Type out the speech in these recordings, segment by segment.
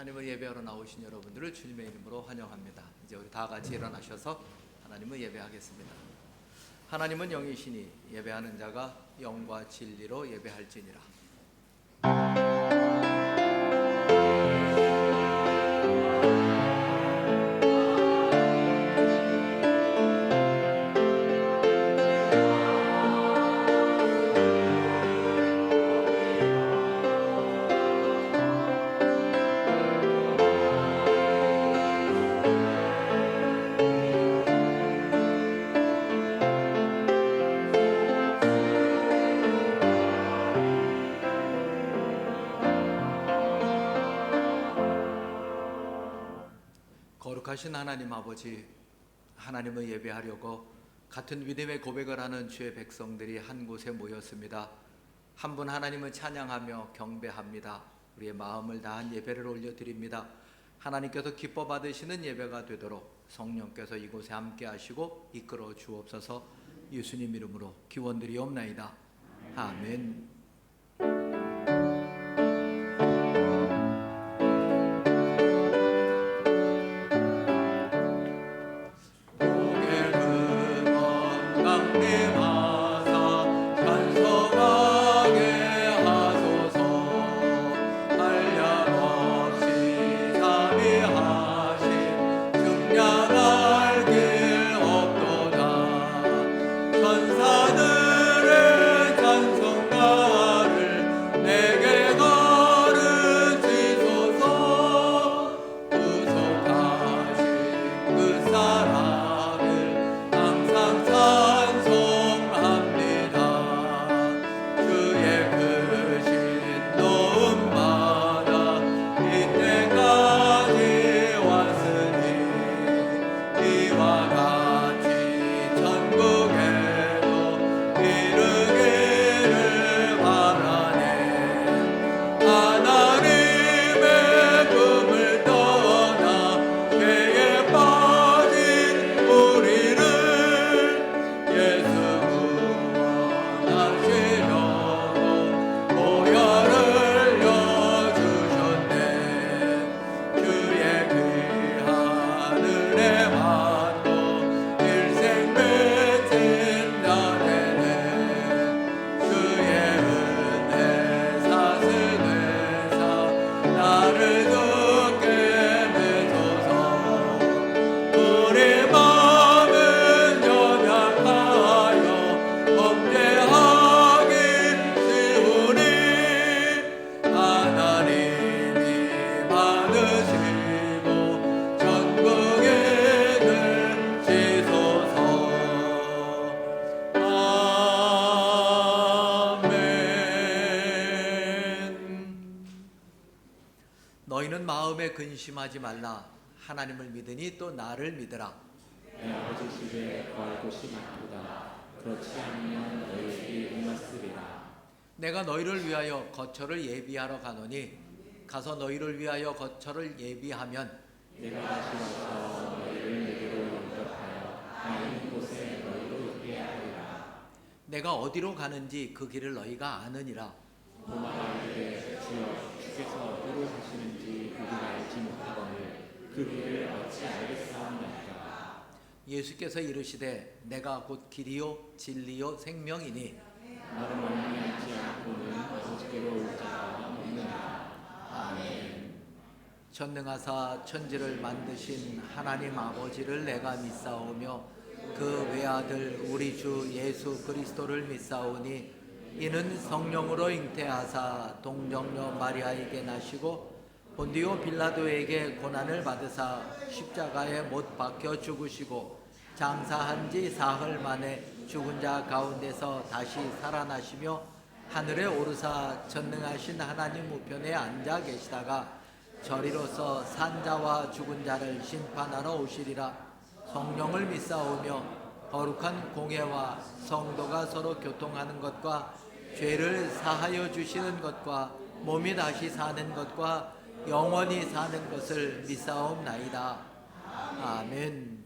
하나님을 예배하러 나오신 여러분들을 주님의 이름으로 환영합니다. 이제 우리 다 같이 일어나셔서 하나님을 예배하겠습니다. 하나님은 영이시니 예배하는 자가 영과 진리로 예배할지니라. 거룩하신 하나님 아버지, 하나님을 예배하려고 같은 믿음의 고백을 하는 주의 백성들이 한 곳에 모였습니다. 한 분 하나님을 찬양하며 경배합니다. 우리의 마음을 다한 예배를 올려드립니다. 하나님께서 기뻐 받으시는 예배가 되도록 성령께서 이곳에 함께 하시고 이끌어 주옵소서. 예수님 이름으로 기원드리옵나이다. 아멘. 너희는 마음에 근심하지 말라. 하나님을 믿으니 또 나를 믿으라. 내 아버지 집에 거할 곳이 많도다. 그렇지 않으면 너희에게 임했으리라. 내가 너희를 위하여 거처를 예비하러 가노니 가서 너희를 위하여 거처를 예비하면 내가 다시 와서 너희를 내게로 영접하여 나 있는 곳에 너희로 있게 하리라. 내가 어디로 가는지 그 길을 너희가 아느니라. 도마가 이르되 주여 주께서 어디로 가시는지 그 길을 알지 못하거늘 그 길을 어찌 알겠사옵나이까. 예수께서 이르시되 내가 곧 길이요 진리요 생명이니 나를 말미암지 않고는 아버지께로 올 자가 없느니라. 아멘. 전능하사 천지를 만드신 하나님 아버지를 내가 믿사오며 그 외아들 우리 주 예수 그리스도를 믿사오니 이는 성령으로 잉태하사 동정녀 마리아에게 나시고 본디오 빌라도에게 고난을 받으사 십자가에 못 박혀 죽으시고 장사한 지 사흘 만에 죽은 자 가운데서 다시 살아나시며 하늘에 오르사 전능하신 하나님 우편에 앉아 계시다가 저리로서 산자와 죽은 자를 심판하러 오시리라. 성령을 믿사오며 거룩한 공예와 성도가 서로 교통하는 것과 죄를 사하여 주시는 것과 몸이 다시 사는 것과 영원히 사는 것을 믿사옵나이다. 아멘.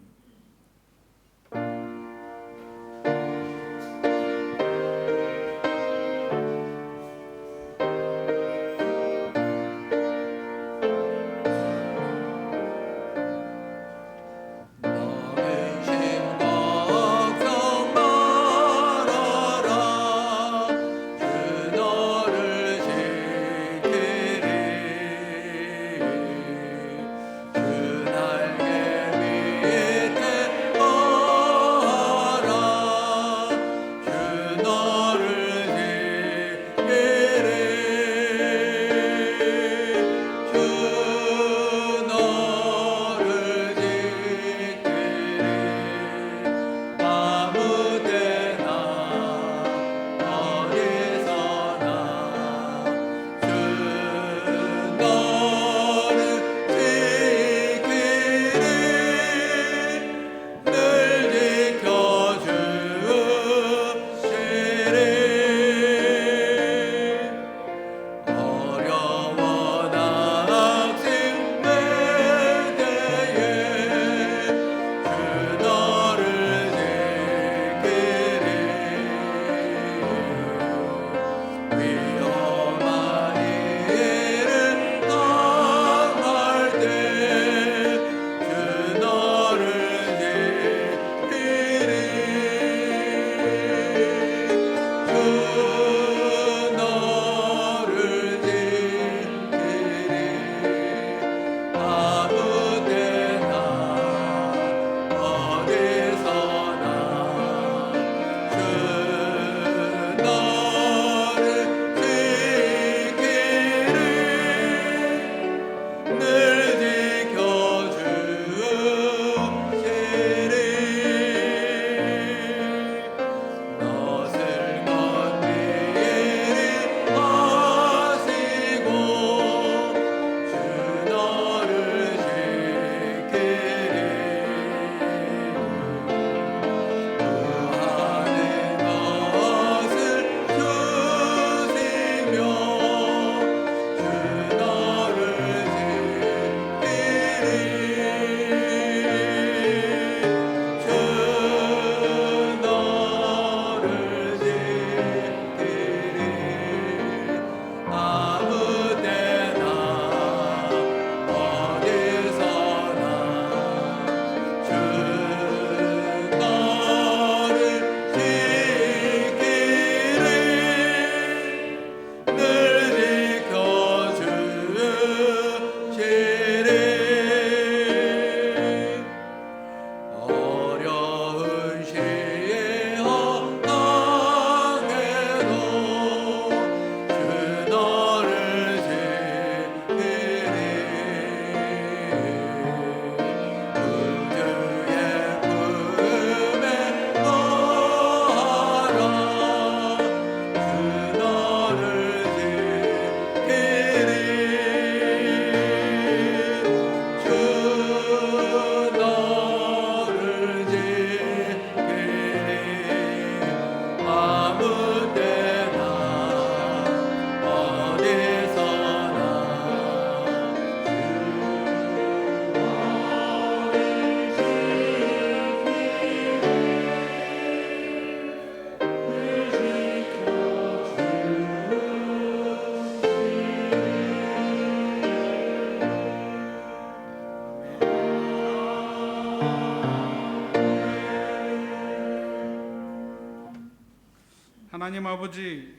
하나님 아버지,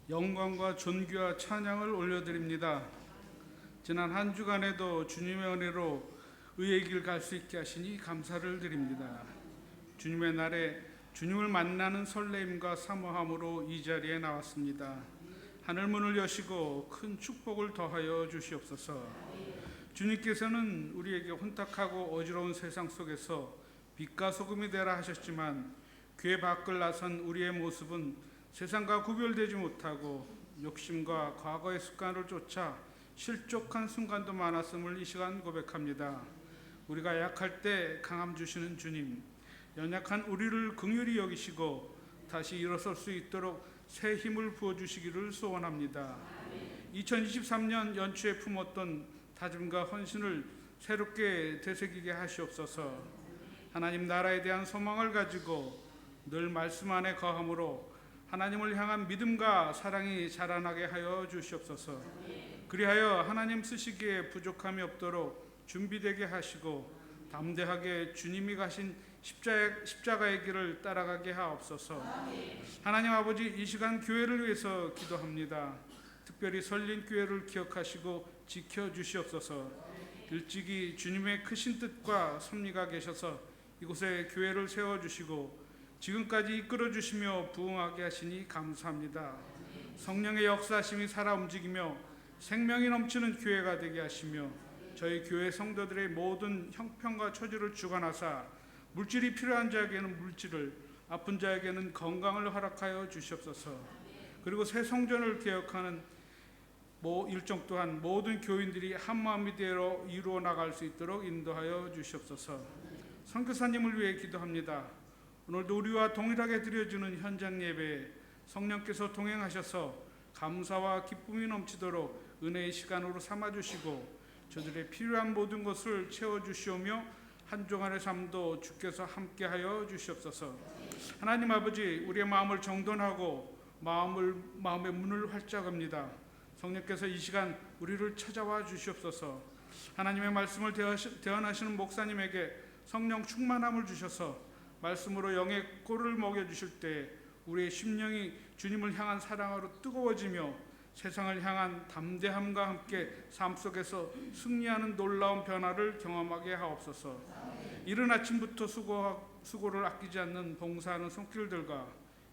영광과 존귀와 찬양을 올려드립니다. 지난 한 주간에도 주님의 은혜로 의의 길 갈 수 있게 하시니 감사를 드립니다. 주님의 날에 주님을 만나는 설레임과 사모함으로 이 자리에 나왔습니다. 하늘 문을 여시고 큰 축복을 더하여 주시옵소서. 주님께서는 우리에게 혼탁하고 어지러운 세상 속에서 빛과 소금이 되라 하셨지만 교회 밖을 나선 우리의 모습은 세상과 구별되지 못하고 욕심과 과거의 습관을 쫓아 실족한 순간도 많았음을 이 시간 고백합니다. 우리가 약할 때 강함 주시는 주님, 연약한 우리를 긍휼히 여기시고 다시 일어설 수 있도록 새 힘을 부어주시기를 소원합니다. 2023년 연초에 품었던 다짐과 헌신을 새롭게 되새기게 하시옵소서. 하나님 나라에 대한 소망을 가지고 늘 말씀 안에 거함으로 하나님을 향한 믿음과 사랑이 자라나게 하여 주시옵소서. 그리하여 하나님 쓰시기에 부족함이 없도록 준비되게 하시고 담대하게 주님이 가신 십자가의 길을 따라가게 하옵소서. 하나님 아버지, 이 시간 교회를 위해서 기도합니다. 특별히 설린 교회를 기억하시고 지켜주시옵소서. 일찍이 주님의 크신 뜻과 섭리가 계셔서 이곳에 교회를 세워주시고 지금까지 이끌어주시며 부흥하게 하시니 감사합니다. 성령의 역사심이 살아 움직이며 생명이 넘치는 교회가 되게 하시며 저희 교회 성도들의 모든 형편과 처지를 주관하사 물질이 필요한 자에게는 물질을, 아픈 자에게는 건강을 허락하여 주시옵소서. 그리고 새 성전을 개혁하는 일정 또한 모든 교인들이 한마음이 되어 이루어 나갈 수 있도록 인도하여 주시옵소서. 선교사님을 위해 기도합니다. 오늘도 우리와 동일하게 드려지는 현장 예배에 성령께서 동행하셔서 감사와 기쁨이 넘치도록 은혜의 시간으로 삼아주시고 저들의 필요한 모든 것을 채워주시오며 한 주간의 삶도 주께서 함께하여 주시옵소서. 하나님 아버지, 우리의 마음을 정돈하고 마음의 문을 활짝 엽니다. 성령께서 이 시간 우리를 찾아와 주시옵소서. 하나님의 말씀을 대언하시는 목사님에게 성령 충만함을 주셔서 말씀으로 영의 꼴을 먹여주실 때 우리의 심령이 주님을 향한 사랑으로 뜨거워지며 세상을 향한 담대함과 함께 삶 속에서 승리하는 놀라운 변화를 경험하게 하옵소서. 이른 아침부터 수고를 아끼지 않는 봉사하는 손길들과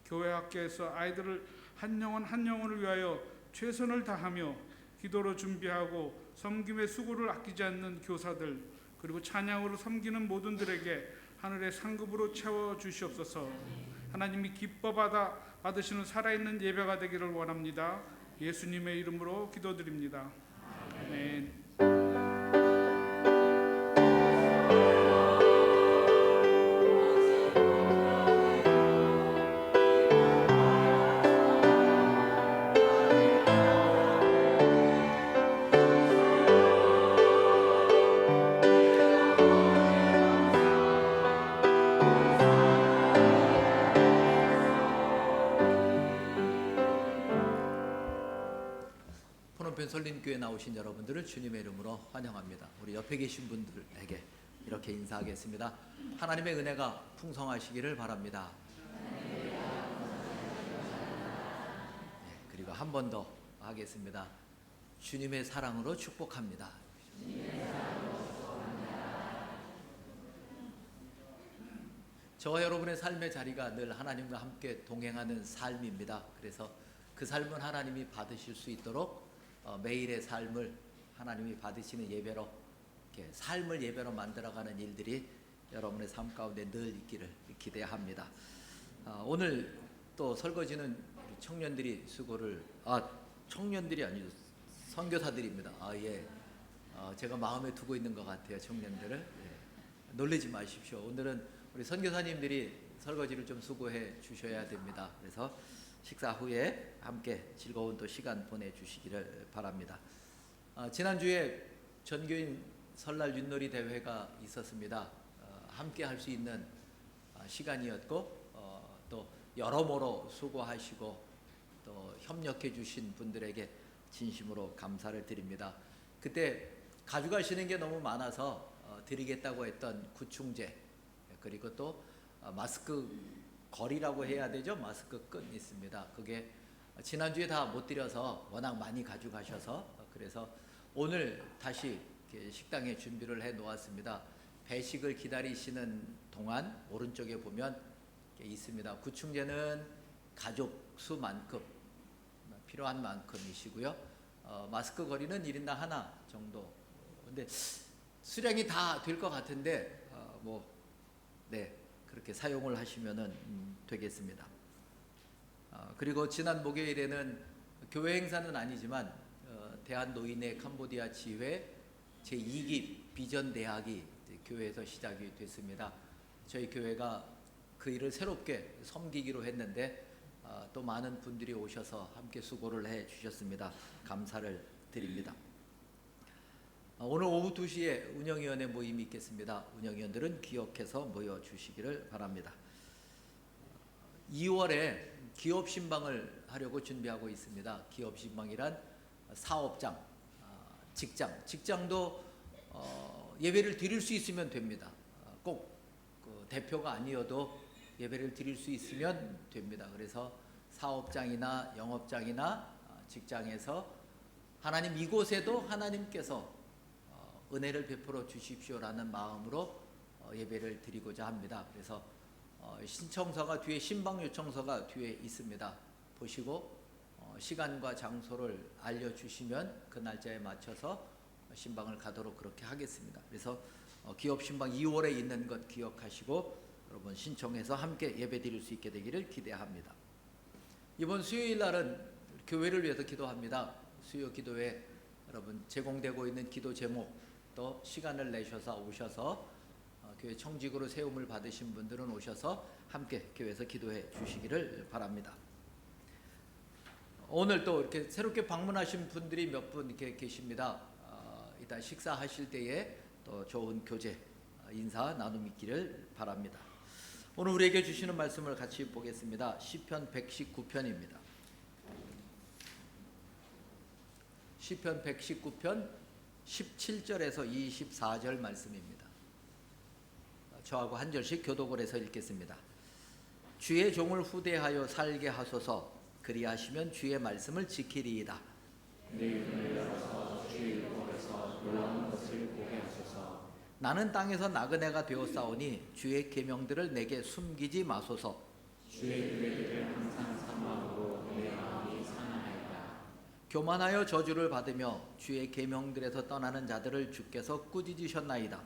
교회 학교에서 아이들을 한 영혼을 위하여 최선을 다하며 기도로 준비하고 섬김의 수고를 아끼지 않는 교사들, 그리고 찬양으로 섬기는 모든들에게 하늘의 상급으로 채워주시옵소서. 하나님이 기뻐 받으시는 살아있는 예배가 되기를 원합니다. 예수님의 이름으로 기도드립니다. 아멘. 설린교회 나오신 여러분들을 주님의 이름으로 환영합니다. 우리 옆에 계신 분들에게 이렇게 인사하겠습니다. 하나님의 은혜가 풍성하시기를 바랍니다. 그리고 한 번 더 하겠습니다. 주님의 사랑으로 축복합니다. 저와 여러분의 삶의 자리가 늘 하나님과 함께 동행하는 삶입니다. 그래서 그 삶은 하나님이 받으실 수 있도록 매일의 삶을 하나님이 받으시는 예배로, 이렇게 삶을 예배로 만들어가는 일들이 여러분의 삶 가운데 늘 있기를 기대합니다. 오늘 또 설거지는 청년들이 청년들이 아니죠, 선교사들입니다. 제가 마음에 두고 있는 것 같아요, 청년들을. 놀라지 마십시오. 오늘은 우리 선교사님들이 설거지를 좀 수고해 주셔야 됩니다. 그래서 식사 후에 함께 즐거운 또 시간 보내주시기를 바랍니다. 지난주에 전교인 설날 윷놀이 대회가 있었습니다. 함께 할 수 있는 시간이었고 또 여러모로 수고하시고 또 협력해 주신 분들에게 진심으로 감사를 드립니다. 그때 가져가시는 게 너무 많아서 드리겠다고 했던 구충제, 그리고 또 마스크 거리라고 해야 되죠. 마스크 끈 있습니다. 그게 지난주에 다 못 드려서 워낙 많이 가져가셔서 그래서 오늘 다시 이렇게 식당에 준비를 해 놓았습니다. 배식을 기다리시는 동안 오른쪽에 보면 있습니다. 구충제는 가족 수만큼 필요한 만큼이시고요. 마스크 거리는 1인당 하나 정도. 근데 수량이 다 될 것 같은데 네, 그렇게 사용을 하시면은 되겠습니다. 그리고 지난 목요일에는 교회 행사는 아니지만 대한노인의 캄보디아 지회 제2기 비전 대학이 교회에서 시작이 됐습니다. 저희 교회가 그 일을 새롭게 섬기기로 했는데 또 많은 분들이 오셔서 함께 수고를 해 주셨습니다. 감사를 드립니다. 오늘 오후 2시에 운영위원회 모임이 있겠습니다. 운영위원들은 기억해서 모여주시기를 바랍니다. 2월에 기업신방을 하려고 준비하고 있습니다. 기업신방이란 사업장, 직장도 예배를 드릴 수 있으면 됩니다. 꼭 대표가 아니어도 예배를 드릴 수 있으면 됩니다. 그래서 사업장이나 영업장이나 직장에서 하나님 이곳에도 하나님께서 은혜를 베풀어 주십시오라는 마음으로 예배를 드리고자 합니다. 그래서 신청서가 뒤에 신방 요청서가 뒤에 있습니다. 보시고 시간과 장소를 알려주시면 그 날짜에 맞춰서 신방을 가도록 그렇게 하겠습니다. 그래서 기업 신방 2월에 있는 것 기억하시고 여러분 신청해서 함께 예배 드릴 수 있게 되기를 기대합니다. 이번 수요일 날은 교회를 위해서 기도합니다. 수요 기도회 여러분 제공되고 있는 기도 제목 또 시간을 내셔서 오셔서 교회 청직으로 세움을 받으신 분들은 오셔서 함께 교회에서 기도해 주시기를 바랍니다. 오늘 또 이렇게 새롭게 방문하신 분들이 몇 분 이렇게 계십니다. 이따 식사하실 때에 또 좋은 교제 인사 나눔 있기를 바랍니다. 오늘 우리에게 주시는 말씀을 같이 보겠습니다. 시편 119편입니다. 시편 119편 17절에서 24절 말씀입니다. 저하고 한 절씩 교독을 해서 읽겠습니다. 주의 종을 후대하여 살게 하소서. 그리하시면 주의 말씀을 지키리이다. 내 눈을 열어서 주의 율법에서 놀라운 것을 보게 하소서. 나는 땅에서 나그네가 되었사오니 주의 계명들을 내게 숨기지 마소서. 주의 규례들을 항상 사모함으로 내 마음이 상하나이다. 교만하여 저주를 받으며 주의 계명들에서 떠나는 자들을 주께서 꾸짖으셨나이다.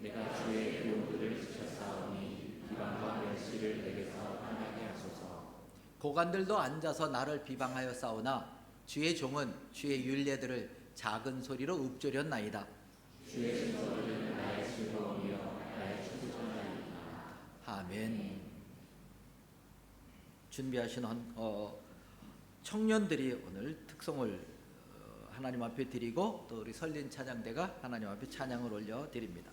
내가 주의 기록들을 지켰사오니 비방과 멸시를 내게서 떠나게 하소서. 고관들도 앉아서 나를 비방하여 싸우나 주의 종은 주의 율례들을 작은 소리로 읊조렸나이다. 주의 신서들은 나의 즐거움이요 나의 축복이나이다. 아멘. 준비하신 청년들이 오늘 특송을 하나님 앞에 드리고 또 우리 설린 찬양대가 하나님 앞에 찬양을 올려 드립니다.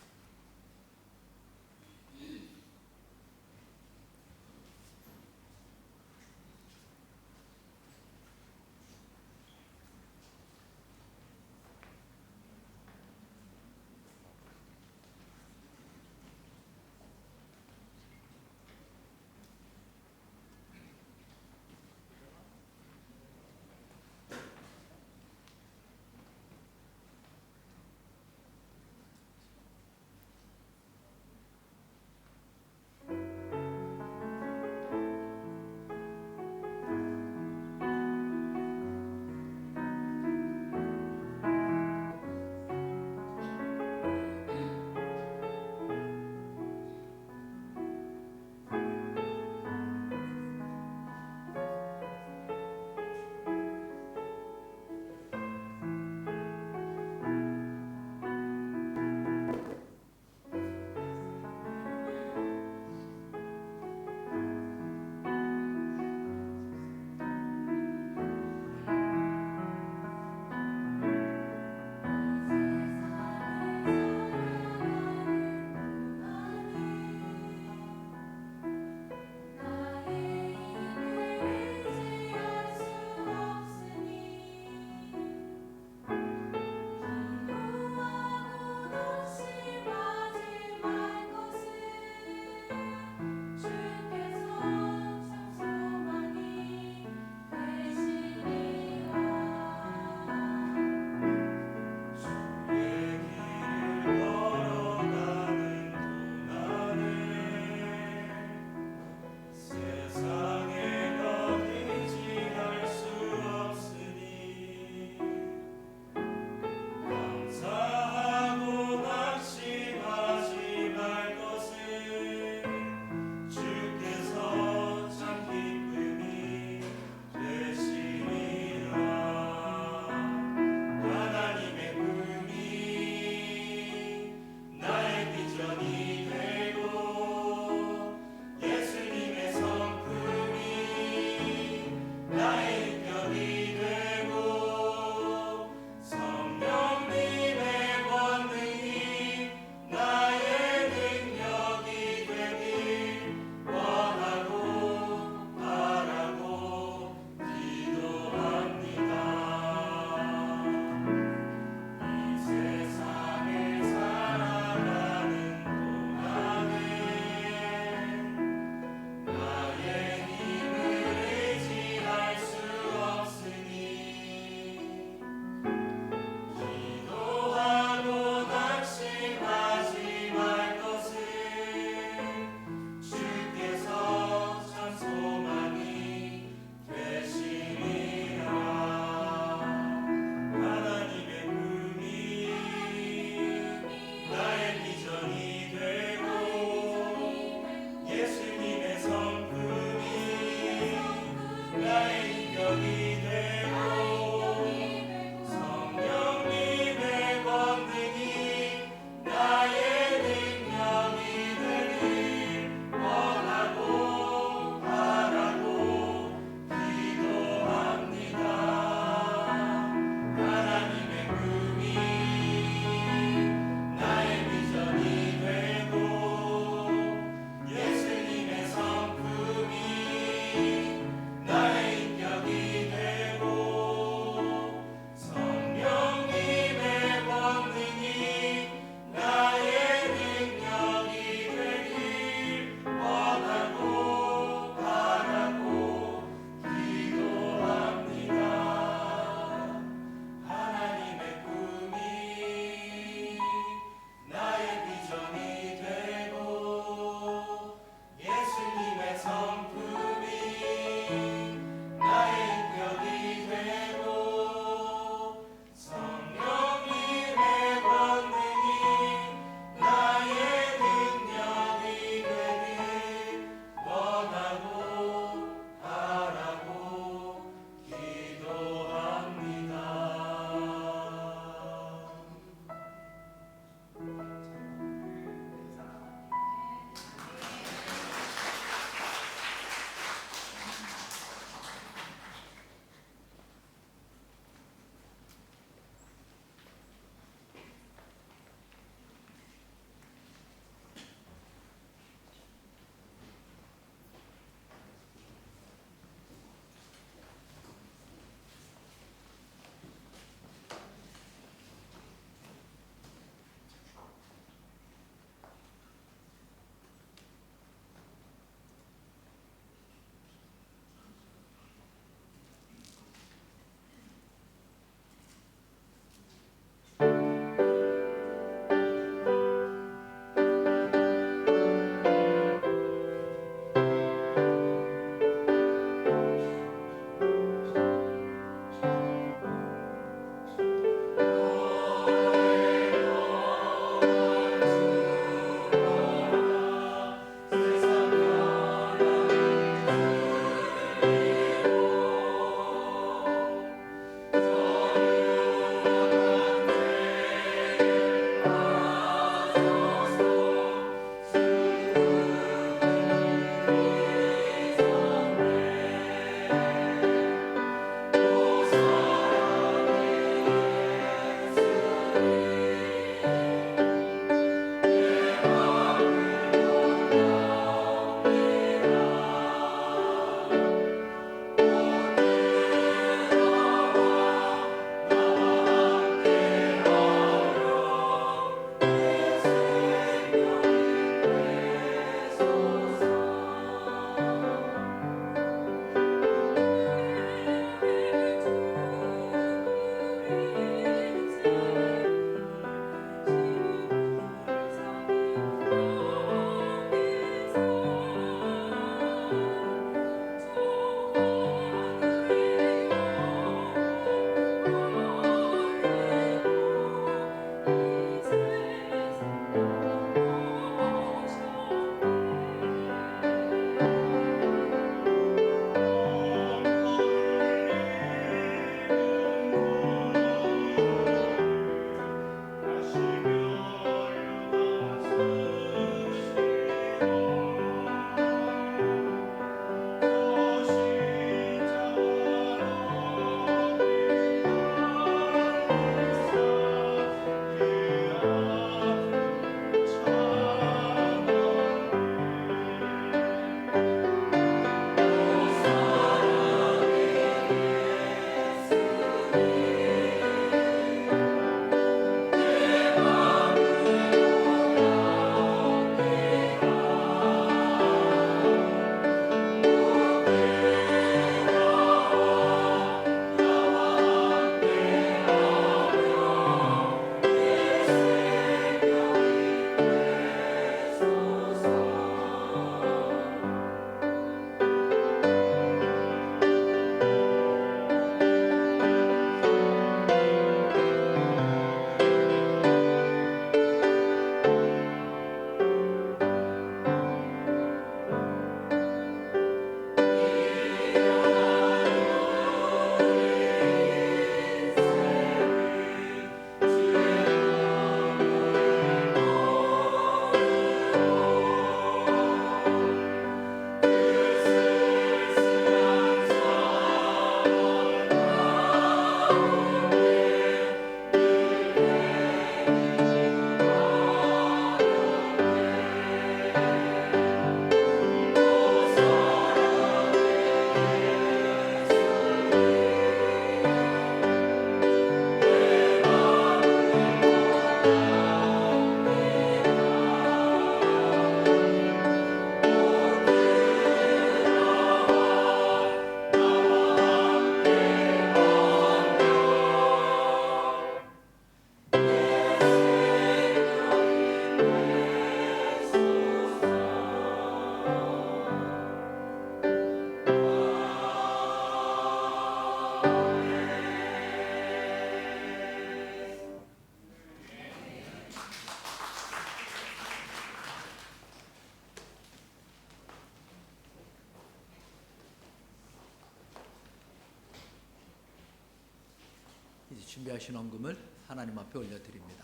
준비하신 헌금을 하나님 앞에 올려드립니다.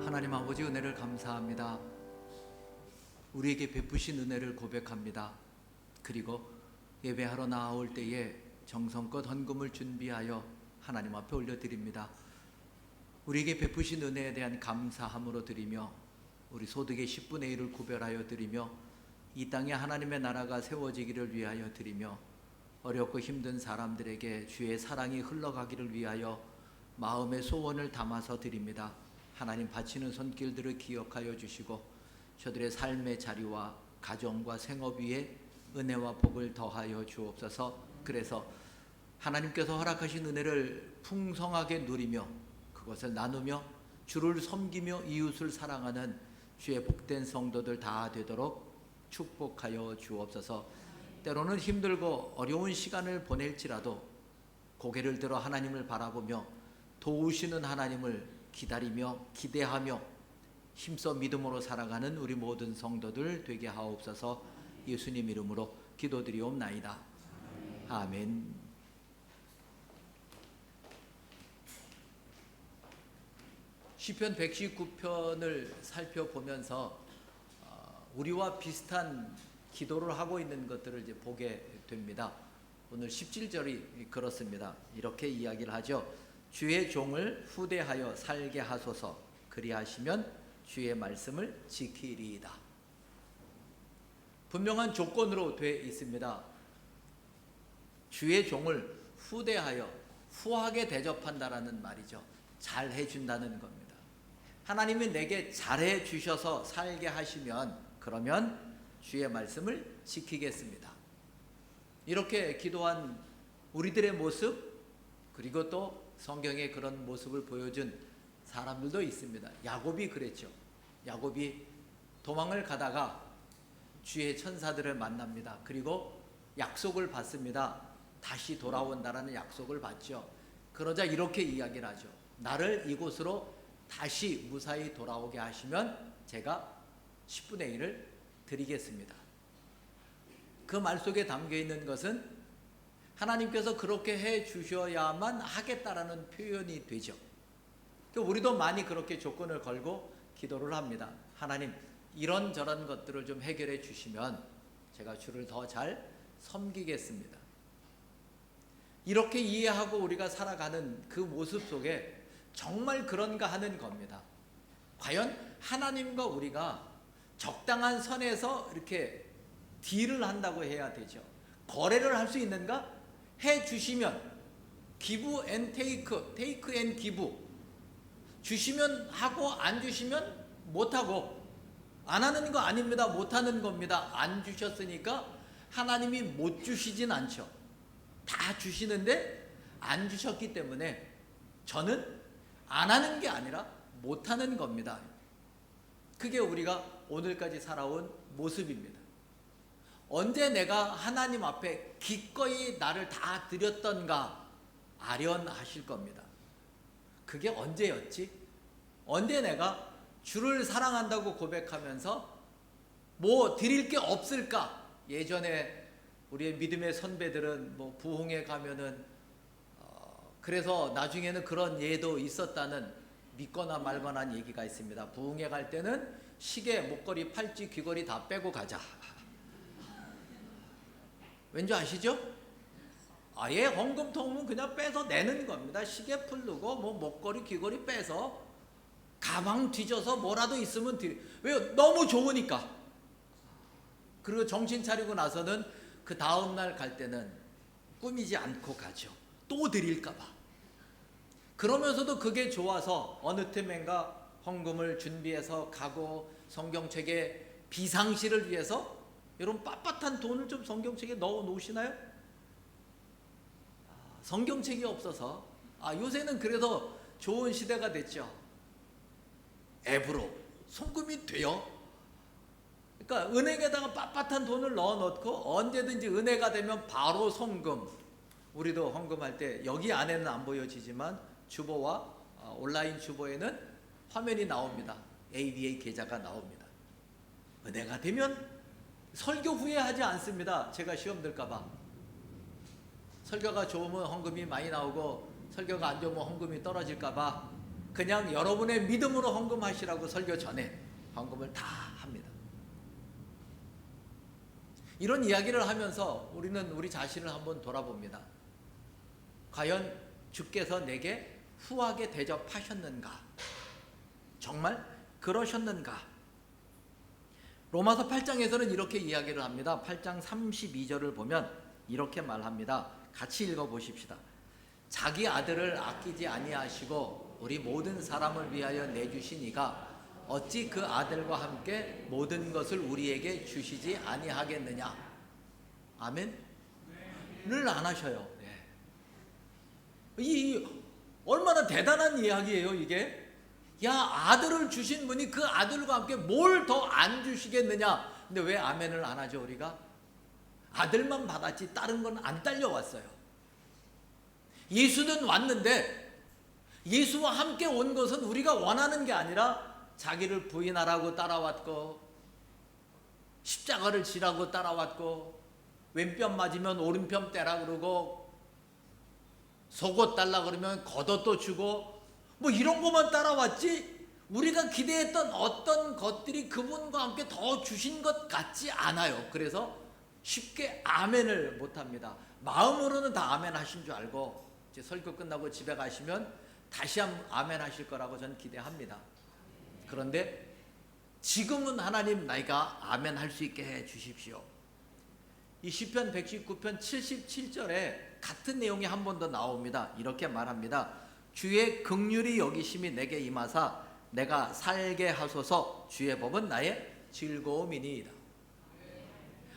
하나님 아버지, 은혜를 감사합니다. 우리에게 베푸신 은혜를 고백합니다. 그리고 예배하러 나아올 때에 정성껏 헌금을 준비하여 하나님 앞에 올려드립니다. 우리에게 베푸신 은혜에 대한 감사함으로 드리며 우리 소득의 10분의 1을 구별하여 드리며 이 땅에 하나님의 나라가 세워지기를 위하여 드리며 어렵고 힘든 사람들에게 주의 사랑이 흘러가기를 위하여 마음의 소원을 담아서 드립니다. 하나님, 바치는 손길들을 기억하여 주시고 저들의 삶의 자리와 가정과 생업 위에 은혜와 복을 더하여 주옵소서. 그래서 하나님께서 허락하신 은혜를 풍성하게 누리며 그것을 나누며 주를 섬기며 이웃을 사랑하는 주의 복된 성도들 다 되도록 축복하여 주옵소서. 때로는 힘들고 어려운 시간을 보낼지라도 고개를 들어 하나님을 바라보며 도우시는 하나님을 기다리며 기대하며 힘써 믿음으로 살아가는 우리 모든 성도들 되게 하옵소서. 예수님 이름으로 기도드리옵나이다. 아멘. 시편 119편을 살펴보면서 우리와 비슷한 기도를 하고 있는 것들을 이제 보게 됩니다. 오늘 17절이 그렇습니다. 이렇게 이야기를 하죠. 주의 종을 후대하여 살게 하소서. 그리하시면 주의 말씀을 지키리이다. 분명한 조건으로 되어 있습니다. 주의 종을 후대하여, 후하게 대접한다라는 말이죠. 잘 해준다는 겁니다. 하나님이 내게 잘해 주셔서 살게 하시면, 그러면 주의 말씀을 지키겠습니다. 이렇게 기도한 우리들의 모습, 그리고 또 성경에 그런 모습을 보여준 사람들도 있습니다. 야곱이 그랬죠. 야곱이 도망을 가다가 주의 천사들을 만납니다. 그리고 약속을 받습니다. 다시 돌아온다라는 약속을 받죠. 그러자 이렇게 이야기를 하죠. 나를 이곳으로 다시 무사히 돌아오게 하시면 제가 10분의 1을 드리겠습니다. 그 말 속에 담겨 있는 것은 하나님께서 그렇게 해 주셔야만 하겠다라는 표현이 되죠. 우리도 많이 그렇게 조건을 걸고 기도를 합니다. 하나님, 이런저런 것들을 좀 해결해 주시면 제가 주를 더 잘 섬기겠습니다. 이렇게 이해하고 우리가 살아가는 그 모습 속에 정말 그런가 하는 겁니다. 과연 하나님과 우리가 적당한 선에서 이렇게 딜을 한다고 해야 되죠. 거래를 할 수 있는가? 해 주시면 give and take and give. 주시면 하고 안 주시면 못 하고, 안 하는 거 아닙니다. 못 하는 겁니다. 안 주셨으니까 하나님이 못 주시진 않죠. 다 주시는데 안 주셨기 때문에 저는 안 하는 게 아니라 못 하는 겁니다. 그게 우리가 오늘까지 살아온 모습입니다. 언제 내가 하나님 앞에 기꺼이 나를 다 드렸던가 아련하실 겁니다. 그게 언제였지? 언제 내가 주를 사랑한다고 고백하면서 뭐 드릴 게 없을까? 예전에 우리의 믿음의 선배들은 뭐 부흥회 가면은 그래서 나중에는 그런 예도 있었다는 믿거나 말거나 얘기가 있습니다. 부흥회 갈 때는 시계, 목걸이, 팔찌, 귀걸이 다 빼고 가자. 왠지 아시죠? 아예 헌금통은 그냥 빼서 내는 겁니다. 시계 풀르고 뭐 목걸이, 귀걸이 빼서 가방 뒤져서 뭐라도 있으면 왜요? 너무 좋으니까. 그리고 정신 차리고 나서는 그 다음날 갈 때는 꾸미지 않고 가죠. 또 드릴까 봐. 그러면서도 그게 좋아서 어느 틈엔가 헌금을 준비해서 가고 성경책에 비상시를 위해서 여러분 빳빳한 돈을 좀 성경책에 넣어 놓으시나요? 성경책이 없어서 요새는 그래도 좋은 시대가 됐죠. 앱으로 송금이 돼요. 그러니까 은행에다가 빳빳한 돈을 넣어 놓고 언제든지 은혜가 되면 바로 송금. 우리도 헌금할 때 여기 안에는 안 보여지지만 주보와 온라인 주보에는 화면이 나옵니다. ABA 계좌가 나옵니다. 은혜가 되면 설교 후에 하지 않습니다. 제가 시험 들까봐. 설교가 좋으면 헌금이 많이 나오고 설교가 안 좋으면 헌금이 떨어질까봐 그냥 여러분의 믿음으로 헌금하시라고 설교 전에 헌금을 다 합니다. 이런 이야기를 하면서 우리는 우리 자신을 한번 돌아봅니다. 과연 주께서 내게 후하게 대접하셨는가? 정말 그러셨는가? 로마서 8장에서는 이렇게 이야기를 합니다. 8장 32절을 보면 이렇게 말합니다. 같이 읽어보십시다. 자기 아들을 아끼지 아니하시고 우리 모든 사람을 위하여 내주신 이가 어찌 그 아들과 함께 모든 것을 우리에게 주시지 아니하겠느냐. 아멘? 를 안 하셔요. 이 얼마나 대단한 이야기예요 이게. 야, 아들을 주신 분이 그 아들과 함께 뭘 더 안 주시겠느냐. 근데 왜 아멘을 안 하죠 우리가? 아들만 받았지 다른 건 안 딸려왔어요. 예수는 왔는데 예수와 함께 온 것은 우리가 원하는 게 아니라 자기를 부인하라고 따라왔고 십자가를 지라고 따라왔고 왼편 맞으면 오른편 떼라 그러고 속옷 달라 그러면 겉옷도 주고 뭐 이런 것만 따라왔지 우리가 기대했던 어떤 것들이 그분과 함께 더 주신 것 같지 않아요. 그래서 쉽게 아멘을 못합니다. 마음으로는 다 아멘 하신 줄 알고 이제 설교 끝나고 집에 가시면 다시 한번 아멘 하실 거라고 저는 기대합니다. 그런데 지금은 하나님 나이가 아멘 할 수 있게 해 주십시오. 이 시편 119편 77절에 같은 내용이 한 번 더 나옵니다. 이렇게 말합니다. 주의 긍휼이 여기심이 내게 임하사 내가 살게 하소서. 주의 법은 나의 즐거움이니이다.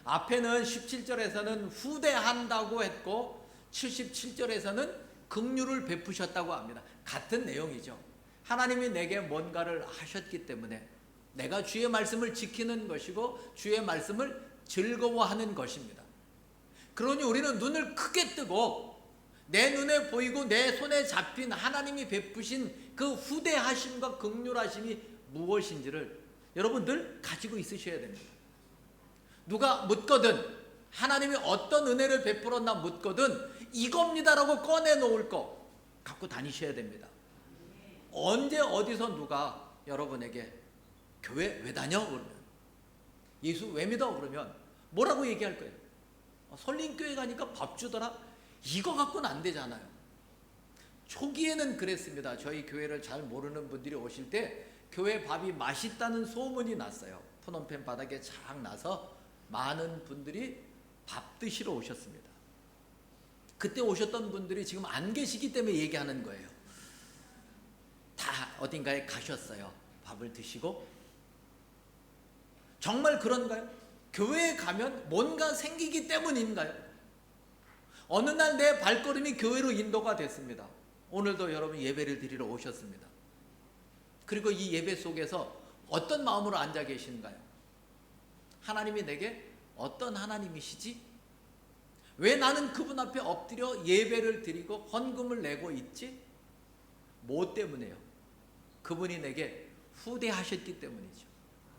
앞에는 17절에서는 후대한다고 했고 77절에서는 긍휼을 베푸셨다고 합니다. 같은 내용이죠. 하나님이 내게 뭔가를 하셨기 때문에 내가 주의 말씀을 지키는 것이고 주의 말씀을 즐거워하는 것입니다. 그러니 우리는 눈을 크게 뜨고 내 눈에 보이고 내 손에 잡힌 하나님이 베푸신 그 후대하심과 긍휼하심이 무엇인지를 여러분들 가지고 있으셔야 됩니다. 누가 묻거든 하나님이 어떤 은혜를 베풀었나 묻거든 이겁니다라고 꺼내놓을 거 갖고 다니셔야 됩니다. 언제 어디서 누가 여러분에게 교회 왜 다녀? 그러면 예수 왜 믿어? 그러면 뭐라고 얘기할 거예요? 설림교회 가니까 밥 주더라? 이거 갖고는 안 되잖아요. 초기에는 그랬습니다. 저희 교회를 잘 모르는 분들이 오실 때 교회 밥이 맛있다는 소문이 났어요. 푸놈펜 바닥에 착 나서 많은 분들이 밥 드시러 오셨습니다. 그때 오셨던 분들이 지금 안 계시기 때문에 얘기하는 거예요. 다 어딘가에 가셨어요. 밥을 드시고 정말 그런가요? 교회에 가면 뭔가 생기기 때문인가요? 어느 날 내 발걸음이 교회로 인도가 됐습니다. 오늘도 여러분 예배를 드리러 오셨습니다. 그리고 이 예배 속에서 어떤 마음으로 앉아 계신가요? 하나님이 내게 어떤 하나님이시지? 왜 나는 그분 앞에 엎드려 예배를 드리고 헌금을 내고 있지? 뭐 때문에요? 그분이 내게 후대하셨기 때문이죠.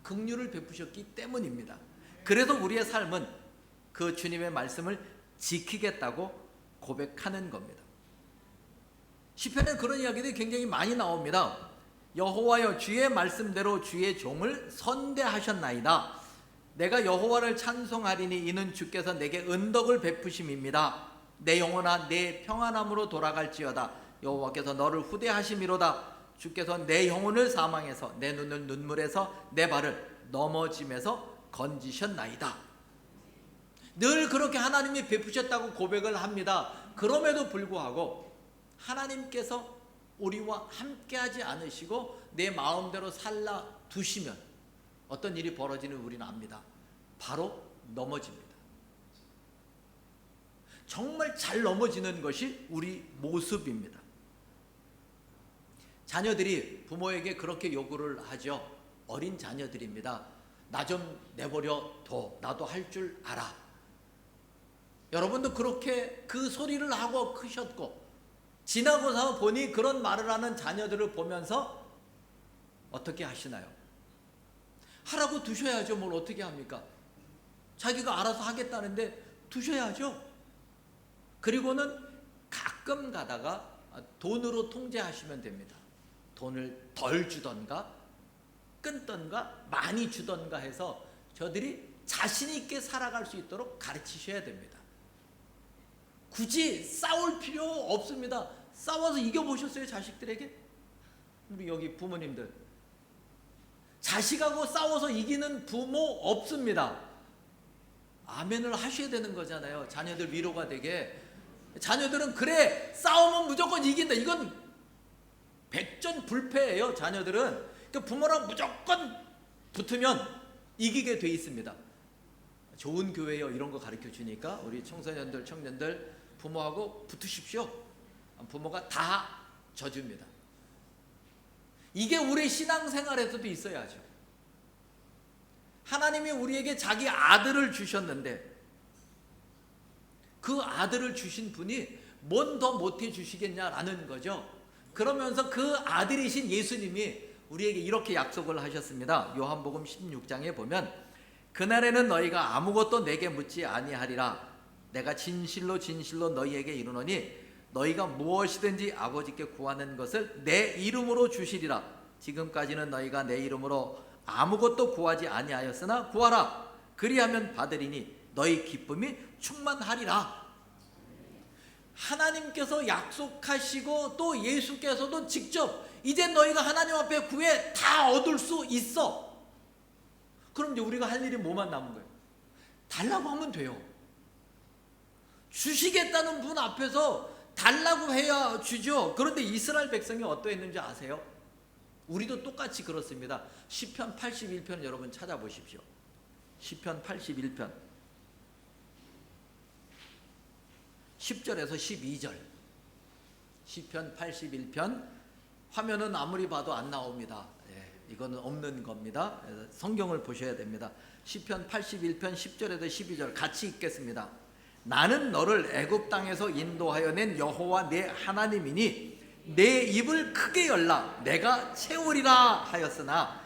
긍휼을 베푸셨기 때문입니다. 그래서 우리의 삶은 그 주님의 말씀을 지키겠다고 고백하는 겁니다. 시편에 그런 이야기들이 굉장히 많이 나옵니다. 여호와여, 주의 말씀대로 주의 종을 선대하셨나이다. 내가 여호와를 찬송하리니 이는 주께서 내게 은덕을 베푸심입니다. 내 영혼아, 내 평안함으로 돌아갈지어다. 여호와께서 너를 후대하심이로다. 주께서 내 영혼을 사망에서, 내 눈을 눈물에서, 내 발을 넘어짐에서 건지셨나이다. 늘 그렇게 하나님이 베푸셨다고 고백을 합니다. 그럼에도 불구하고 하나님께서 우리와 함께하지 않으시고 내 마음대로 살라 두시면 어떤 일이 벌어지는 우리는 압니다. 바로 넘어집니다. 정말 잘 넘어지는 것이 우리 모습입니다. 자녀들이 부모에게 그렇게 요구를 하죠. 어린 자녀들입니다. 나 좀 내버려 둬. 나도 할 줄 알아. 여러분도 그렇게 그 소리를 하고 크셨고, 지나고서 보니 그런 말을 하는 자녀들을 보면서 어떻게 하시나요? 하라고 두셔야죠. 뭘 어떻게 합니까? 자기가 알아서 하겠다는데 두셔야죠. 그리고는 가끔 가다가 돈으로 통제하시면 됩니다. 돈을 덜 주던가 끊던가 많이 주던가 해서 저들이 자신 있게 살아갈 수 있도록 가르치셔야 됩니다. 굳이 싸울 필요 없습니다. 싸워서 이겨보셨어요? 자식들에게? 우리 여기 부모님들, 자식하고 싸워서 이기는 부모 없습니다. 아멘을 하셔야 되는 거잖아요. 자녀들 위로가 되게. 자녀들은 그래, 싸우면 무조건 이긴다. 이건 백전불패예요. 자녀들은 부모랑 무조건 붙으면 이기게 돼 있습니다. 좋은 교회요, 이런 거 가르쳐 주니까 우리 청소년들, 청년들 부모하고 붙으십시오. 부모가 다 져줍니다. 이게 우리 신앙생활에서도 있어야죠. 하나님이 우리에게 자기 아들을 주셨는데 그 아들을 주신 분이 뭔 더 못해 주시겠냐라는 거죠. 그러면서 그 아들이신 예수님이 우리에게 이렇게 약속을 하셨습니다. 요한복음 16장에 보면 그날에는 너희가 아무것도 내게 묻지 아니하리라. 내가 진실로 진실로 너희에게 이르노니 너희가 무엇이든지 아버지께 구하는 것을 내 이름으로 주시리라. 지금까지는 너희가 내 이름으로 아무것도 구하지 아니하였으나 구하라. 그리하면 받으리니 너희 기쁨이 충만하리라. 하나님께서 약속하시고 또 예수께서도 직접 이제 너희가 하나님 앞에 구해 다 얻을 수 있어. 그럼 이제 우리가 할 일이 뭐만 남은 거예요? 달라고 하면 돼요. 주시겠다는 분 앞에서 달라고 해야 주죠. 그런데 이스라엘 백성이 어떠했는지 아세요? 우리도 똑같이 그렇습니다. 시편 81편 여러분 찾아보십시오. 시편 81편 10절에서 12절. 시편 81편 화면은 아무리 봐도 안 나옵니다. 이거는 없는 겁니다. 성경을 보셔야 됩니다. 시편 81편 10절에서 12절 같이 읽겠습니다. 나는 너를 애굽 땅에서 인도하여 낸 여호와 내 하나님이니 내 입을 크게 열라 내가 채우리라 하였으나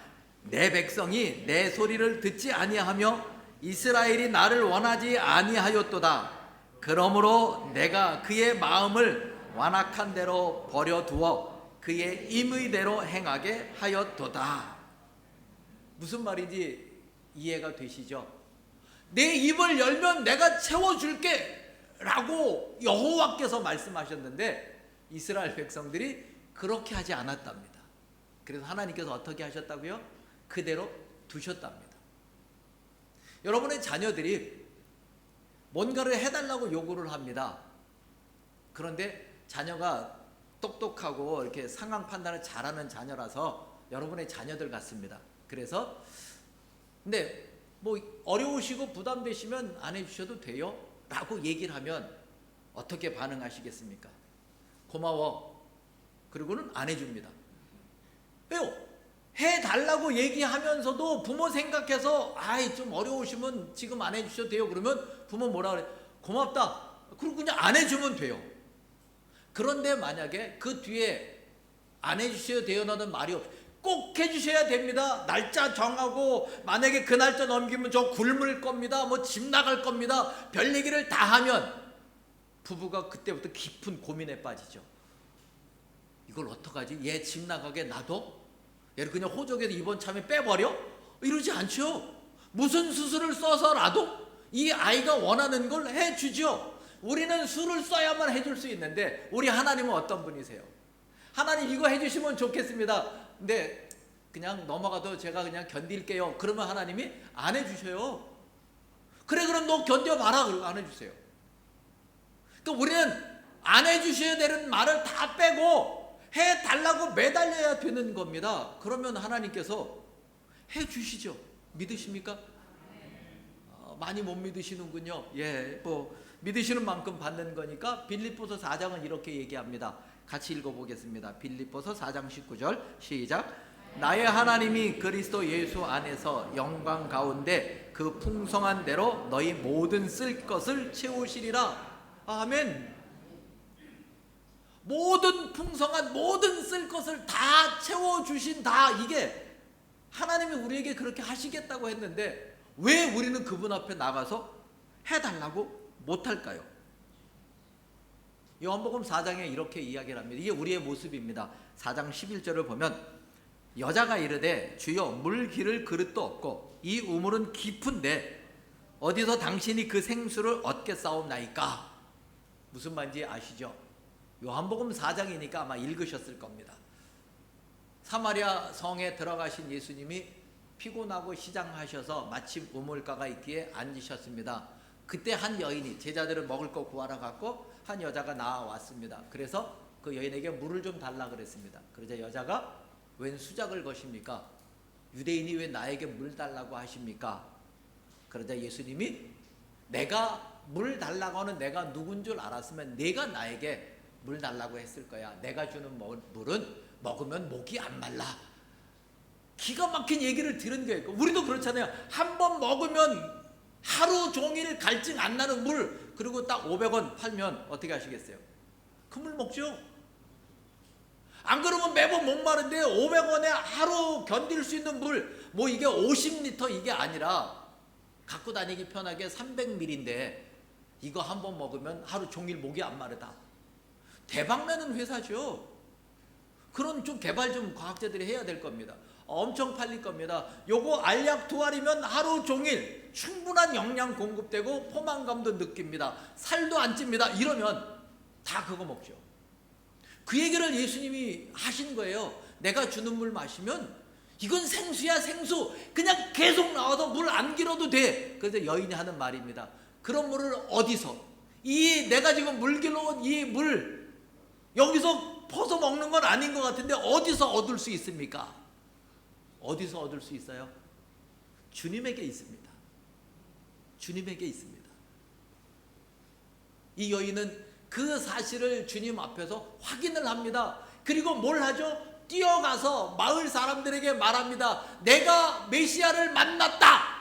내 백성이 내 소리를 듣지 아니하며 이스라엘이 나를 원하지 아니하였도다. 그러므로 내가 그의 마음을 완악한 대로 버려두어 그의 임의대로 행하게 하였도다. 무슨 말인지 이해가 되시죠? 내 입을 열면 내가 채워줄게 라고 여호와께서 말씀하셨는데 이스라엘 백성들이 그렇게 하지 않았답니다. 그래서 하나님께서 어떻게 하셨다고요? 그대로 두셨답니다. 여러분의 자녀들이 뭔가를 해달라고 요구를 합니다. 그런데 자녀가 똑똑하고 이렇게 상황 판단을 잘하는 자녀라서 여러분의 자녀들 같습니다. 그래서 근데 뭐 어려우시고 부담되시면 안 해주셔도 돼요 라고 얘기를 하면 어떻게 반응하시겠습니까? 고마워. 그리고는 안 해줍니다. 왜요? 해달라고 얘기하면서도 부모 생각해서 아이 좀 어려우시면 지금 안 해주셔도 돼요. 그러면 부모 뭐라 그래? 고맙다. 그리고 그냥 안 해주면 돼요. 그런데 만약에 그 뒤에 안 해주셔도 돼요라는 말이 꼭 해주셔야 됩니다. 날짜 정하고 만약에 그 날짜 넘기면 저 굶을 겁니다. 뭐 집 나갈 겁니다. 별 얘기를 다 하면 부부가 그때부터 깊은 고민에 빠지죠. 이걸 어떡하지? 얘 집 나가게 놔둬? 얘를 그냥 호적에서 이번 참에 빼버려? 이러지 않죠. 무슨 수술을 써서라도 이 아이가 원하는 걸 해주죠. 우리는 수를 써야만 해줄 수 있는데 우리 하나님은 어떤 분이세요? 하나님 이거 해주시면 좋겠습니다. 근데 그냥 넘어가도 제가 그냥 견딜게요. 그러면 하나님이 안 해주셔요. 그래 그럼 너 견뎌봐라. 그리고 안 해주세요. 그러니까 우리는 안 해주셔야 되는 말을 다 빼고 해달라고 매달려야 되는 겁니다. 그러면 하나님께서 해주시죠. 믿으십니까? 많이 못 믿으시는군요. 예, 뭐 믿으시는 만큼 받는 거니까 빌립보서 4장은 이렇게 얘기합니다. 같이 읽어보겠습니다. 빌립보서 4장 19절 시작. 나의 하나님이 그리스도 예수 안에서 영광 가운데 그 풍성한 대로 너희 모든 쓸 것을 채우시리라. 아멘. 모든 풍성한 모든 쓸 것을 다 채워주신다. 이게 하나님이 우리에게 그렇게 하시겠다고 했는데 왜 우리는 그분 앞에 나가서 해달라고 못할까요? 요한복음 4장에 이렇게 이야기를 합니다. 이게 우리의 모습입니다. 4장 11절을 보면 여자가 이르되 주여 물 기를 그릇도 없고 이 우물은 깊은데 어디서 당신이 그 생수를 얻겠사옵나이까? 무슨 말인지 아시죠? 요한복음 4장이니까 아마 읽으셨을 겁니다. 사마리아 성에 들어가신 예수님이 피곤하고 시장하셔서 마침 우물가가 있기에 앉으셨습니다. 그때 한 여인이 제자들을 먹을 거 구하러 갔고 한 여자가 나왔습니다. 그래서 그 여인에게 물을 좀 달라 그랬습니다. 그러자 여자가 웬 수작을 거십니까? 유대인이 왜 나에게 물 달라고 하십니까? 그러자 예수님이 내가 물 달라고 하는 내가 누군 줄 알았으면 내가 나에게 물 달라고 했을 거야. 내가 주는 물은 먹으면 목이 안 말라. 기가 막힌 얘기를 들은 거예요. 우리도 그렇잖아요. 한 번 먹으면 하루 종일 갈증 안 나는 물, 그리고 딱 500원 팔면 어떻게 하시겠어요? 그 물 먹죠. 안 그러면 매번 목마른데 500원에 하루 견딜 수 있는 물, 뭐 이게 50리터 이게 아니라 갖고 다니기 편하게 300ml인데 이거 한 번 먹으면 하루 종일 목이 안 마르다. 대박나는 회사죠. 그런 좀 개발 좀 과학자들이 해야 될 겁니다. 엄청 팔릴 겁니다. 요거 알약 2알이면 하루 종일 충분한 영양 공급되고 포만감도 느낍니다. 살도 안 찝니다. 이러면 다 그거 먹죠. 그 얘기를 예수님이 하신 거예요. 내가 주는 물 마시면 이건 생수야 생수. 그냥 계속 나와서 물 안 길어도 돼. 그래서 여인이 하는 말입니다. 그런 물을 어디서? 이 내가 지금 물 길러온 이 물 여기서 퍼서 먹는 건 아닌 것 같은데 어디서 얻을 수 있습니까? 어디서 얻을 수 있어요? 주님에게 있습니다. 주님에게 있습니다. 이 여인은 그 사실을 주님 앞에서 확인을 합니다. 그리고 뭘 하죠? 뛰어가서 마을 사람들에게 말합니다. 내가 메시아를 만났다.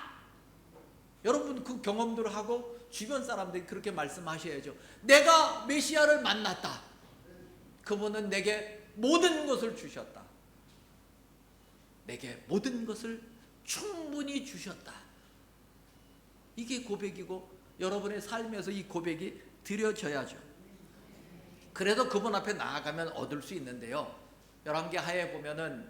여러분 그 경험들을 하고 주변 사람들이 그렇게 말씀하셔야죠. 내가 메시아를 만났다. 그분은 내게 모든 것을 주셨다. 내게 모든 것을 충분히 주셨다. 이게 고백이고 여러분의 삶에서 이 고백이 드려져야죠. 그래도 그분 앞에 나아가면 얻을 수 있는데요. 11개 하에 보면은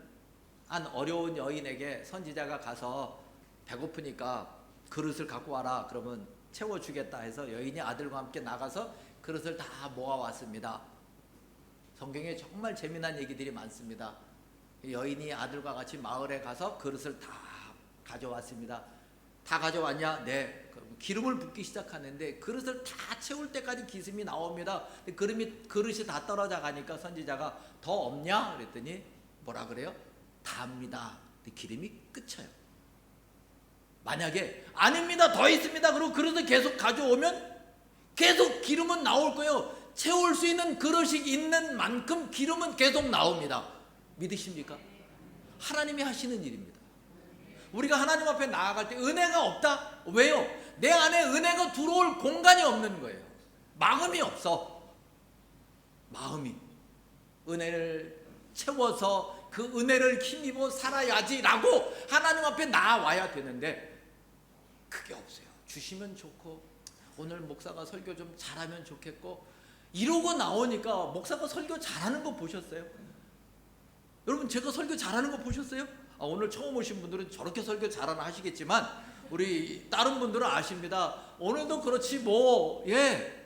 한 어려운 여인에게 선지자가 가서 배고프니까 그릇을 갖고 와라. 그러면 채워주겠다 해서 여인이 아들과 함께 나가서 그릇을 다 모아왔습니다. 성경에 정말 재미난 얘기들이 많습니다. 여인이 아들과 같이 마을에 가서 그릇을 다 가져왔습니다. 다 가져왔냐? 네. 기름을 붓기 시작하는데 그릇을 다 채울 때까지 기름이 나옵니다. 그릇이 다 떨어져 가니까 선지자가 더 없냐? 그랬더니 뭐라 그래요? 다입니다. 기름이 끝쳐요. 만약에 아닙니다, 더 있습니다, 그리고 그릇을 계속 가져오면 계속 기름은 나올 거예요. 채울 수 있는 그릇이 있는 만큼 기름은 계속 나옵니다. 믿으십니까? 하나님이 하시는 일입니다. 우리가 하나님 앞에 나아갈 때 은혜가 없다? 왜요? 내 안에 은혜가 들어올 공간이 없는 거예요. 마음이 없어. 마음이 은혜를 채워서 그 은혜를 힘입어 살아야지라고 하나님 앞에 나와야 되는데 그게 없어요. 주시면 좋고 오늘 목사가 설교 좀 잘하면 좋겠고 이러고 나오니까 목사가 설교 잘하는 거 보셨어요? 여러분 제가 설교 잘하는 거 보셨어요? 오늘 처음 오신 분들은 저렇게 설교 잘하나 하시겠지만 우리 다른 분들은 아십니다. 오늘도 그렇지 뭐 예.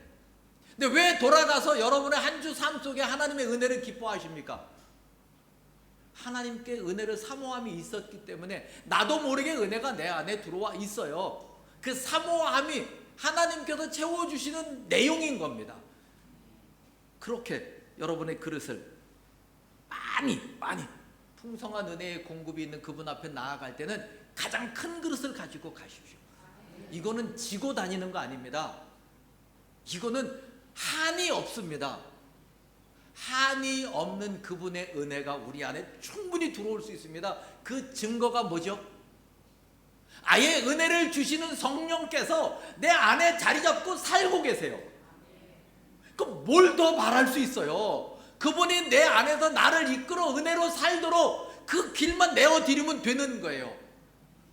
근데 왜 돌아가서 여러분의 한 주 삶 속에 하나님의 은혜를 기뻐하십니까? 하나님께 은혜를 사모함이 있었기 때문에 나도 모르게 은혜가 내 안에 들어와 있어요. 그 사모함이 하나님께서 채워주시는 내용인 겁니다. 그렇게 여러분의 그릇을 많이 풍성한 은혜의 공급이 있는 그분 앞에 나아갈 때는 가장 큰 그릇을 가지고 가십시오. 이거는 지고 다니는 거 아닙니다. 이거는 한이 없습니다. 한이 없는 그분의 은혜가 우리 안에 충분히 들어올 수 있습니다. 그 증거가 뭐죠? 아예 은혜를 주시는 성령께서 내 안에 자리 잡고 살고 계세요. 그럼 뭘 더 바랄 수 있어요? 그분이 내 안에서 나를 이끌어 은혜로 살도록 그 길만 내어드리면 되는 거예요.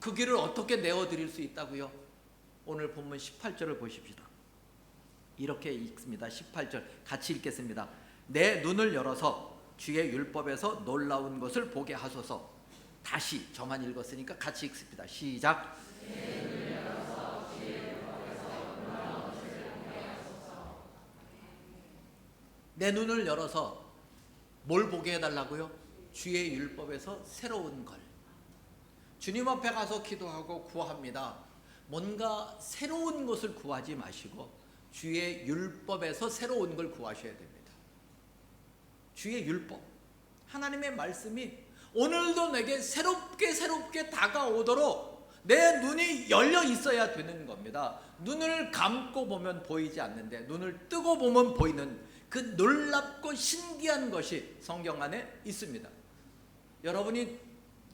그 길을 어떻게 내어드릴 수 있다고요? 오늘 본문 18절을 보십시다. 이렇게 읽습니다. 18절 같이 읽겠습니다. 내 눈을 열어서 주의 율법에서 놀라운 것을 보게 하소서. 다시 저만 읽었으니까 같이 읽습니다. 시작. 내 눈을 열어서 뭘 보게 해달라고요? 주의 율법에서 새로운 걸. 주님 앞에 가서 기도하고 구합니다. 뭔가 새로운 것을 구하지 마시고 주의 율법에서 새로운 걸 구하셔야 됩니다. 주의 율법, 하나님의 말씀이 오늘도 내게 새롭게 다가오도록 내 눈이 열려 있어야 되는 겁니다. 눈을 감고 보면 보이지 않는데 눈을 뜨고 보면 보이는 그 놀랍고 신기한 것이 성경 안에 있습니다. 여러분이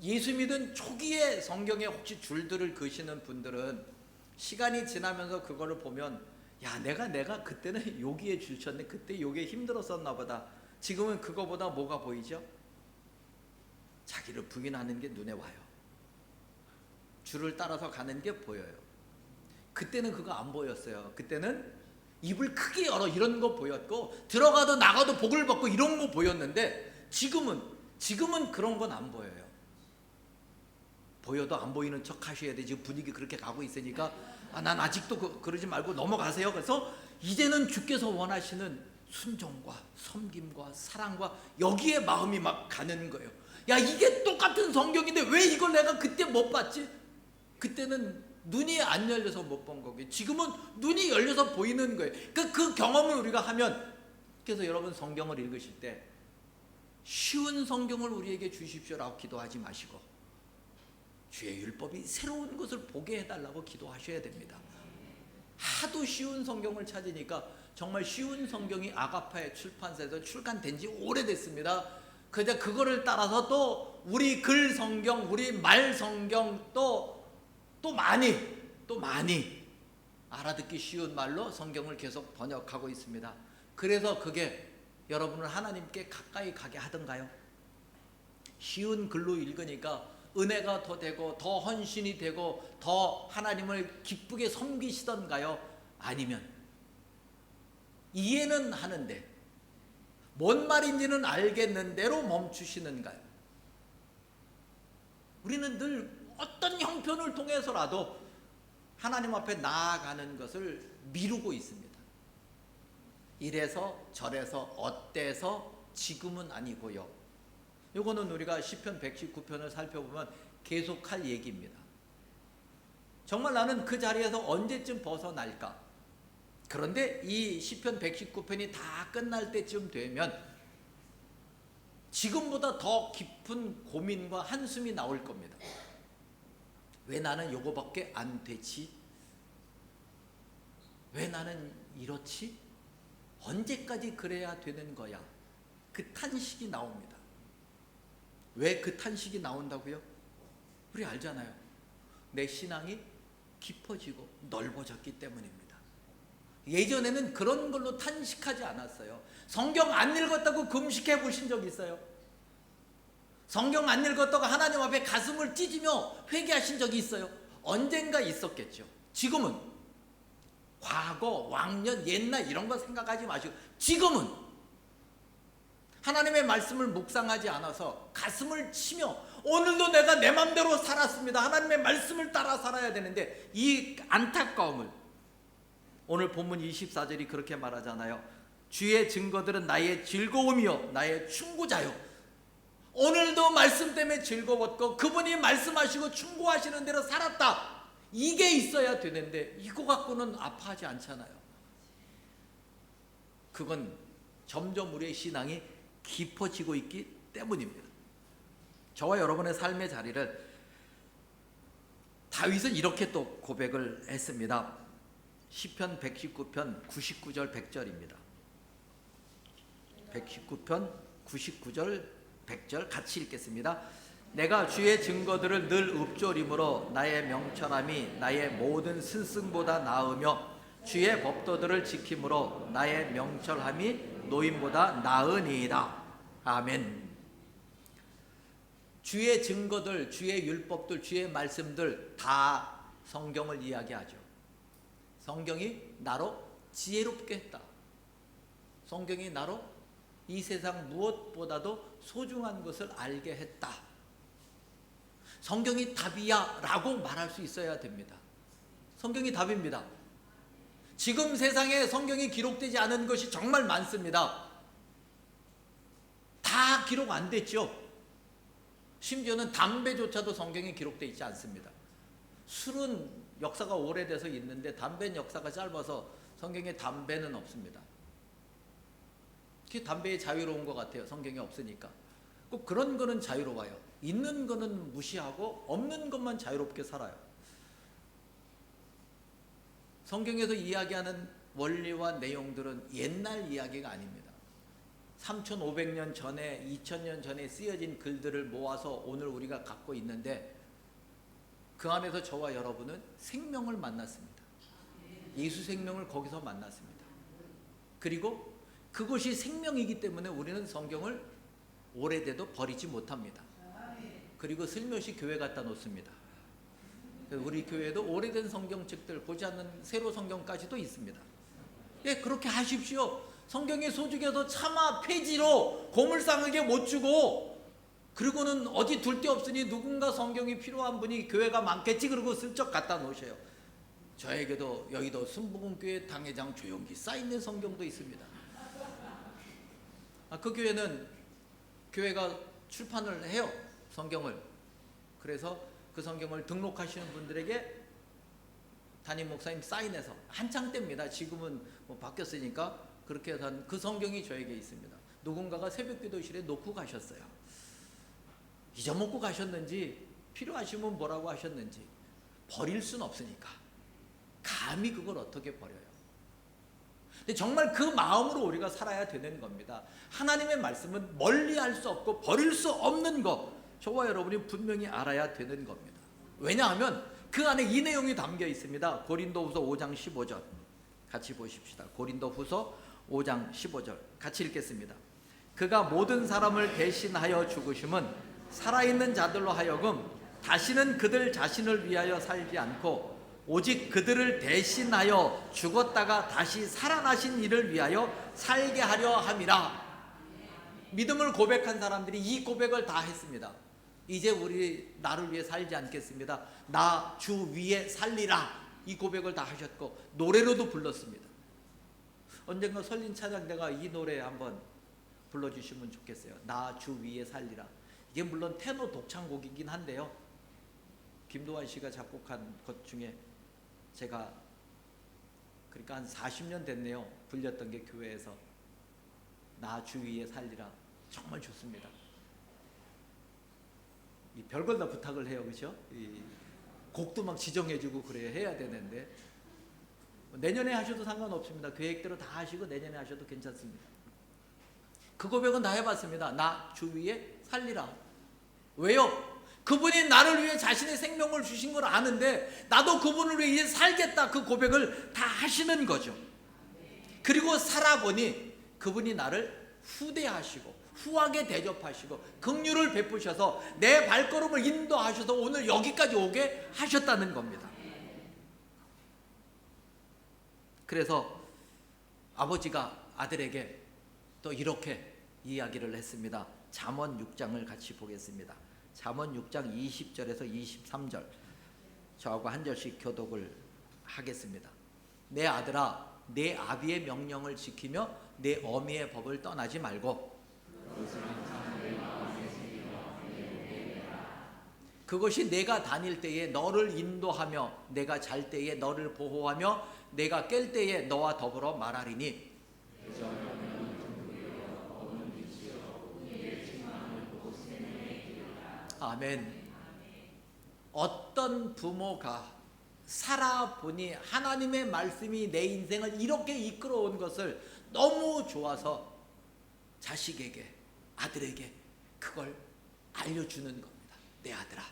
예수 믿은 초기에 성경에 혹시 줄들을 그시는 분들은 시간이 지나면서 그거를 보면 야 내가 그때는 여기에 줄 쳤네, 그때 여기에 힘들었었나 보다. 지금은 그거보다 뭐가 보이죠? 자기를 부인하는 게 눈에 와요. 줄을 따라서 가는 게 보여요. 그때는 그거 안 보였어요. 그때는 입을 크게 열어 이런 거 보였고 들어가도 나가도 복을 받고 이런 거 보였는데 지금은 그런 건 안 보여요. 보여도 안 보이는 척 하셔야 돼. 지금 분위기 그렇게 가고 있으니까 난 아직도 그러지 말고 넘어가세요. 그래서 이제는 주께서 원하시는 순종과 섬김과 사랑과 여기에 마음이 막 가는 거예요. 야 이게 똑같은 성경인데 왜 이걸 내가 그때 못 봤지? 그때는 눈이 안 열려서 못 본 거고 지금은 눈이 열려서 보이는 거예요. 그 경험을 우리가 하면, 그래서 여러분 성경을 읽으실 때 쉬운 성경을 우리에게 주십시오라고 기도하지 마시고 주의 율법이 새로운 것을 보게 해달라고 기도하셔야 됩니다. 하도 쉬운 성경을 찾으니까 정말 쉬운 성경이 아가파의 출판사에서 출간된 지 오래됐습니다. 그런데 그거를 따라서 또 우리 글 성경, 우리 말 성경 또 많이 알아듣기 쉬운 말로 성경을 계속 번역하고 있습니다. 그래서 그게 여러분을 하나님께 가까이 가게 하던가요? 쉬운 글로 읽으니까 은혜가 더 되고 더 헌신이 되고 더 하나님을 기쁘게 섬기시던가요? 아니면 이해는 하는데 뭔 말인지는 알겠는데로 멈추시는가요? 우리는 늘 어떤 형편을 통해서라도 하나님 앞에 나아가는 것을 미루고 있습니다. 이래서 저래서 어때서 지금은 아니고요. 이거는 우리가 시편 119편을 살펴보면 계속할 얘기입니다. 정말 나는 그 자리에서 언제쯤 벗어날까? 그런데 이 시편 119편이 다 끝날 때쯤 되면 지금보다 더 깊은 고민과 한숨이 나올 겁니다. 왜 나는 요거밖에 안 되지? 왜 나는 이렇지? 언제까지 그래야 되는 거야? 그 탄식이 나옵니다. 왜 그 탄식이 나온다고요? 우리 알잖아요. 내 신앙이 깊어지고 넓어졌기 때문입니다. 예전에는 그런 걸로 탄식하지 않았어요. 성경 안 읽었다고 금식해 보신 적 있어요? 성경 안 읽었다고 하나님 앞에 가슴을 찢으며 회개하신 적이 있어요? 언젠가 있었겠죠. 지금은 과거, 왕년, 옛날 이런 거 생각하지 마시고 지금은 하나님의 말씀을 묵상하지 않아서 가슴을 치며 오늘도 내가 내 맘대로 살았습니다. 하나님의 말씀을 따라 살아야 되는데 이 안타까움을 오늘 본문 24절이 그렇게 말하잖아요. 주의 증거들은 나의 즐거움이요 나의 충고자요. 오늘도 말씀 때문에 즐거웠고 그분이 말씀하시고 충고하시는 대로 살았다. 이게 있어야 되는데 이거 갖고는 아파하지 않잖아요. 그건 점점 우리의 신앙이 깊어지고 있기 때문입니다. 저와 여러분의 삶의 자리를 다윗은 이렇게 또 고백을 했습니다. 시편 119편 99절 100절입니다. 119편 99절 100절 같이 읽겠습니다. 내가 주의 증거들을 늘 읊조림으로 나의 명철함이 나의 모든 스승보다 나으며 주의 법도들을 지킴으로 나의 명철함이 노인보다 나으니이다. 아멘. 주의 증거들, 주의 율법들, 주의 말씀들 다 성경을 이야기하죠. 성경이 나로 지혜롭게 했다. 성경이 나로 이 세상 무엇보다도 소중한 것을 알게 했다. 성경이 답이야 라고 말할 수 있어야 됩니다. 성경이 답입니다. 지금 세상에 성경이 기록되지 않은 것이 정말 많습니다. 다 기록 안 됐죠. 심지어는 담배조차도 성경에 기록되어 있지 않습니다. 술은 역사가 오래돼서 있는데 담배는 역사가 짧아서 성경에 담배는 없습니다. 그게 담배에 자유로운 것 같아요. 성경에 없으니까. 꼭 그런 거는 자유로워요. 있는 거는 무시하고 없는 것만 자유롭게 살아요. 성경에서 이야기하는 원리와 내용들은 옛날 이야기가 아닙니다. 3,500년 전에 2,000년 전에 쓰여진 글들을 모아서 오늘 우리가 갖고 있는데 그 안에서 저와 여러분은 생명을 만났습니다. 예수 생명을 거기서 만났습니다. 그리고 그것이 생명이기 때문에 우리는 성경을 오래돼도 버리지 못합니다. 그리고 슬며시 교회 갖다 놓습니다. 우리 교회에도 오래된 성경책들 보지 않는 새로 성경까지도 있습니다. 예, 그렇게 하십시오. 성경의 소중해서 차마 폐지로 고물상하게 못 주고 그리고는 어디 둘 데 없으니 누군가 성경이 필요한 분이 교회가 많겠지 그러고 슬쩍 갖다 놓으셔요. 저에게도 여의도 순복음교회 당회장 조용기 쌓여있는 성경도 있습니다. 그 교회는 교회가 출판을 해요. 성경을. 그래서 그 성경을 등록하시는 분들에게 담임 목사님 사인해서 한창 때입니다. 지금은 뭐 바뀌었으니까 그렇게 해서 그 성경이 저에게 있습니다. 누군가가 새벽 기도실에 놓고 가셨어요. 잊어먹고 가셨는지 필요하시면 뭐라고 하셨는지 버릴 수는 없으니까 감히 그걸 어떻게 버려요. 근데 정말 그 마음으로 우리가 살아야 되는 겁니다. 하나님의 말씀은 멀리할 수 없고 버릴 수 없는 것 저와 여러분이 분명히 알아야 되는 겁니다. 왜냐하면 그 안에 이 내용이 담겨 있습니다. 고린도후서 5장 15절 같이 보십시다. 고린도후서 5장 15절 같이 읽겠습니다. 그가 모든 사람을 대신하여 죽으심은 살아있는 자들로 하여금 다시는 그들 자신을 위하여 살지 않고 오직 그들을 대신하여 죽었다가 다시 살아나신 이를 위하여 살게 하려 함이라. 믿음을 고백한 사람들이 이 고백을 다 했습니다. 이제 우리 나를 위해 살지 않겠습니다. 나 주 위에 살리라. 이 고백을 다 하셨고 노래로도 불렀습니다. 언젠가 설린 찬양 내가 이 노래 한번 불러주시면 좋겠어요. 나 주 위에 살리라. 이게 물론 테너 독창곡이긴 한데요. 김도환 씨가 작곡한 것 중에 제가 그러니까 한 40년 됐네요. 불렸던 게 교회에서 나 주 위에 살리라. 정말 좋습니다. 이 별걸 다 부탁을 해요. 그렇죠? 곡도 막 지정해주고 그래야 해야 되는데 내년에 하셔도 상관없습니다. 계획대로 다 하시고 내년에 하셔도 괜찮습니다. 그 고백은 다 해봤습니다. 나 주 위에 살리라. 왜요? 그분이 나를 위해 자신의 생명을 주신 걸 아는데 나도 그분을 위해 이제 살겠다. 그 고백을 다 하시는 거죠. 그리고 살아보니 그분이 나를 후대하시고 후하게 대접하시고 긍휼을 베푸셔서 내 발걸음을 인도하셔서 오늘 여기까지 오게 하셨다는 겁니다. 그래서 아버지가 아들에게 또 이렇게 이야기를 했습니다. 잠언 6장을 같이 보겠습니다. 잠언 6장 20절에서 23절 저하고 한 절씩 교독을 하겠습니다. 내 아들아 내 아비의 명령을 지키며 내 어미의 법을 떠나지 말고 그것이 내가 다닐 때에 너를 인도하며 내가 잘 때에 너를 보호하며 내가 깰 때에 너와 더불어 말하리니 아멘. 어떤 부모가 살아보니 하나님의 말씀이 내 인생을 이렇게 이끌어온 것을 너무 좋아서 자식에게 아들에게 그걸 알려주는 겁니다. 내 아들아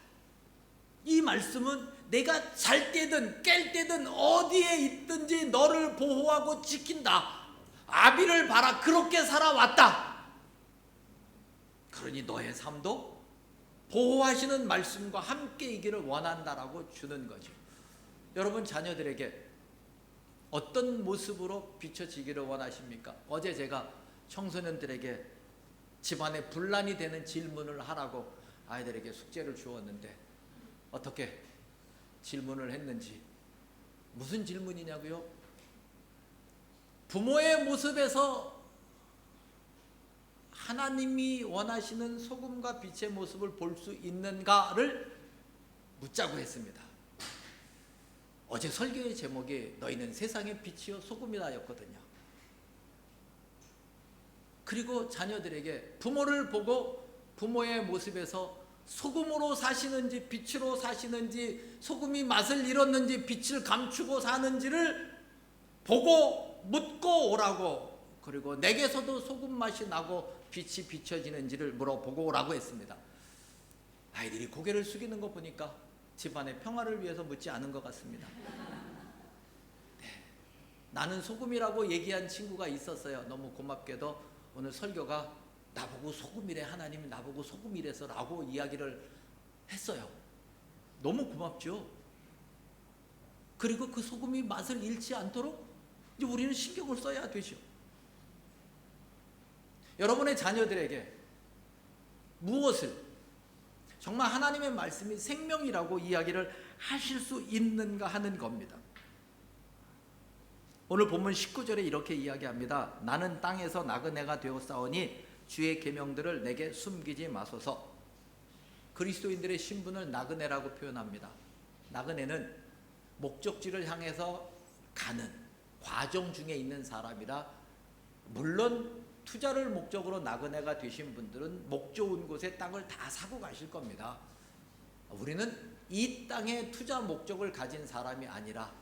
이 말씀은 내가 잘 때든 깰 때든 어디에 있든지 너를 보호하고 지킨다. 아비를 봐라 그렇게 살아왔다. 그러니 너의 삶도 보호하시는 말씀과 함께이기를 원한다라고 주는 거죠. 여러분 자녀들에게 어떤 모습으로 비춰지기를 원하십니까? 어제 제가 청소년들에게 집안에 분란이 되는 질문을 하라고 아이들에게 숙제를 주었는데 어떻게 질문을 했는지 무슨 질문이냐고요? 부모의 모습에서 하나님이 원하시는 소금과 빛의 모습을 볼 수 있는가를 묻자고 했습니다. 어제 설교의 제목이 너희는 세상의 빛이요 소금이다 였거든요. 그리고 자녀들에게 부모를 보고 부모의 모습에서 소금으로 사시는지 빛으로 사시는지 소금이 맛을 잃었는지 빛을 감추고 사는지를 보고 묻고 오라고, 그리고 내게서도 소금 맛이 나고 빛이 비춰지는지를 물어보고 오라고 했습니다. 아이들이 고개를 숙이는 거 보니까 집안의 평화를 위해서 묻지 않은 것 같습니다. 네. 나는 소금이라고 얘기한 친구가 있었어요. 너무 고맙게도 오늘 설교가 나보고 소금이래, 하나님이 나보고 소금이래서 라고 이야기를 했어요. 너무 고맙죠. 그리고 그 소금이 맛을 잃지 않도록 이제 우리는 신경을 써야 되죠. 여러분의 자녀들에게 무엇을 정말 하나님의 말씀이 생명이라고 이야기를 하실 수 있는가 하는 겁니다. 오늘 본문 19절에 이렇게 이야기합니다. 나는 땅에서 나그네가 되었사오니 주의 계명들을 내게 숨기지 마소서. 그리스도인들의 신분을 나그네라고 표현합니다. 나그네는 목적지를 향해서 가는 과정 중에 있는 사람이라, 물론 투자를 목적으로 나그네가 되신 분들은 목 좋은 곳에 땅을 다 사고 가실 겁니다. 우리는 이 땅에 투자 목적을 가진 사람이 아니라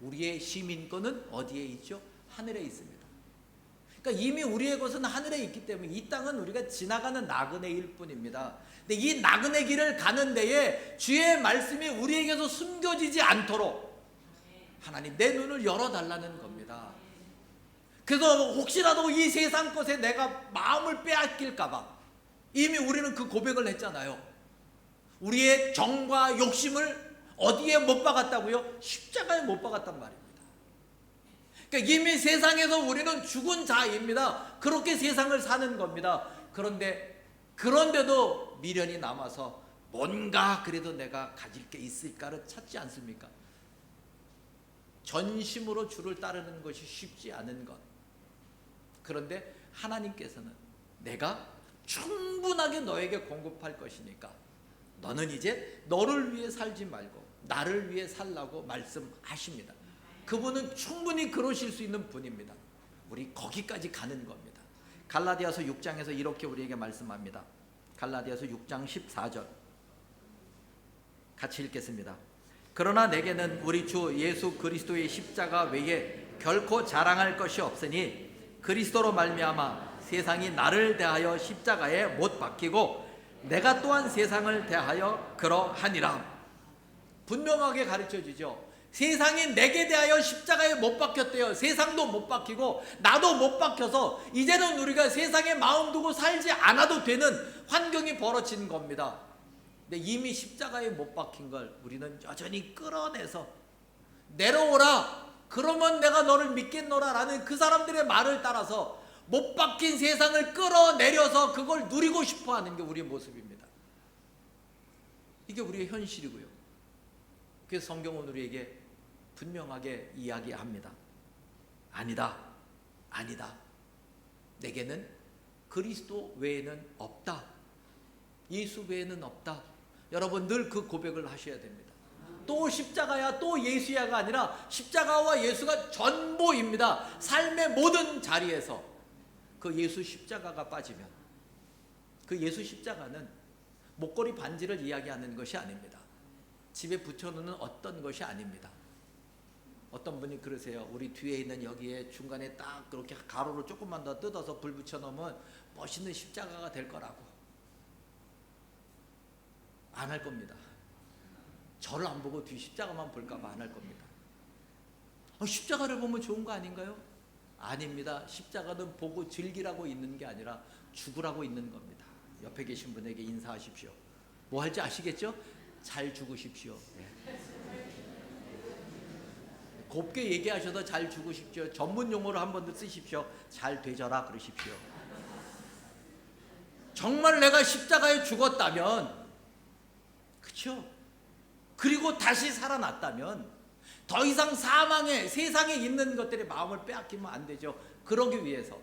우리의 시민권은 어디에 있죠? 하늘에 있습니다. 그러니까 이미 우리의 것은 하늘에 있기 때문에 이 땅은 우리가 지나가는 나그네일 뿐입니다. 근데 이 나그네 길을 가는 데에 주의 말씀이 우리에게서 숨겨지지 않도록 하나님 내 눈을 열어달라는 겁니다. 그래서 혹시라도 이 세상 것에 내가 마음을 빼앗길까봐 이미 우리는 그 고백을 했잖아요. 우리의 정과 욕심을 어디에 못 박았다고요? 십자가에 못 박았단 말입니다. 그러니까 이미 세상에서 우리는 죽은 자입니다. 그렇게 세상을 사는 겁니다. 그런데도 미련이 남아서 뭔가 그래도 내가 가질 게 있을까를 찾지 않습니까? 전심으로 주를 따르는 것이 쉽지 않은 것. 그런데 하나님께서는 내가 충분하게 너에게 공급할 것이니까 너는 이제 너를 위해 살지 말고 나를 위해 살라고 말씀하십니다. 그분은 충분히 그러실 수 있는 분입니다. 우리 거기까지 가는 겁니다. 갈라디아서 6장에서 이렇게 우리에게 말씀합니다. 갈라디아서 6장 14절 같이 읽겠습니다. 그러나 내게는 우리 주 예수 그리스도의 십자가 외에 결코 자랑할 것이 없으니 그리스도로 말미암아 세상이 나를 대하여 십자가에 못 박히고 내가 또한 세상을 대하여 그러하니라. 분명하게 가르쳐 주죠. 세상이 내게 대하여 십자가에 못 박혔대요. 세상도 못 박히고 나도 못 박혀서 이제는 우리가 세상에 마음 두고 살지 않아도 되는 환경이 벌어진 겁니다. 근데 이미 십자가에 못 박힌 걸 우리는 여전히 끌어내서 내려오라, 그러면 내가 너를 믿겠노라 라는 그 사람들의 말을 따라서 못 박힌 세상을 끌어내려서 그걸 누리고 싶어 하는 게 우리의 모습입니다. 이게 우리의 현실이고요. 그래서 성경은 우리에게 분명하게 이야기합니다. 아니다, 아니다. 내게는 그리스도 외에는 없다. 예수 외에는 없다. 여러분 늘 그 고백을 하셔야 됩니다. 또 십자가야, 또 예수야가 아니라 십자가와 예수가 전부입니다. 삶의 모든 자리에서 그 예수 십자가가 빠지면, 그 예수 십자가는 목걸이 반지를 이야기하는 것이 아닙니다. 집에 붙여놓는 어떤 것이 아닙니다. 어떤 분이 그러세요. 우리 뒤에 있는 여기에 중간에 딱 그렇게 가로로 조금만 더 뜯어서 불 붙여놓으면 멋있는 십자가가 될 거라고. 안 할 겁니다. 저를 안 보고 뒤 십자가만 볼까봐 안 할 겁니다. 십자가를 보면 좋은 거 아닌가요? 아닙니다. 십자가는 보고 즐기라고 있는 게 아니라 죽으라고 있는 겁니다. 옆에 계신 분에게 인사하십시오. 뭐 할지 아시겠죠? 잘 죽으십시오. 곱게 얘기하셔서 잘 죽으십시오. 전문 용어로 한 번 더 쓰십시오. 잘 되져라 그러십시오. 정말 내가 십자가에 죽었다면, 그렇죠? 그리고 다시 살아났다면 더 이상 사망에, 세상에 있는 것들의 마음을 빼앗기면 안 되죠. 그러기 위해서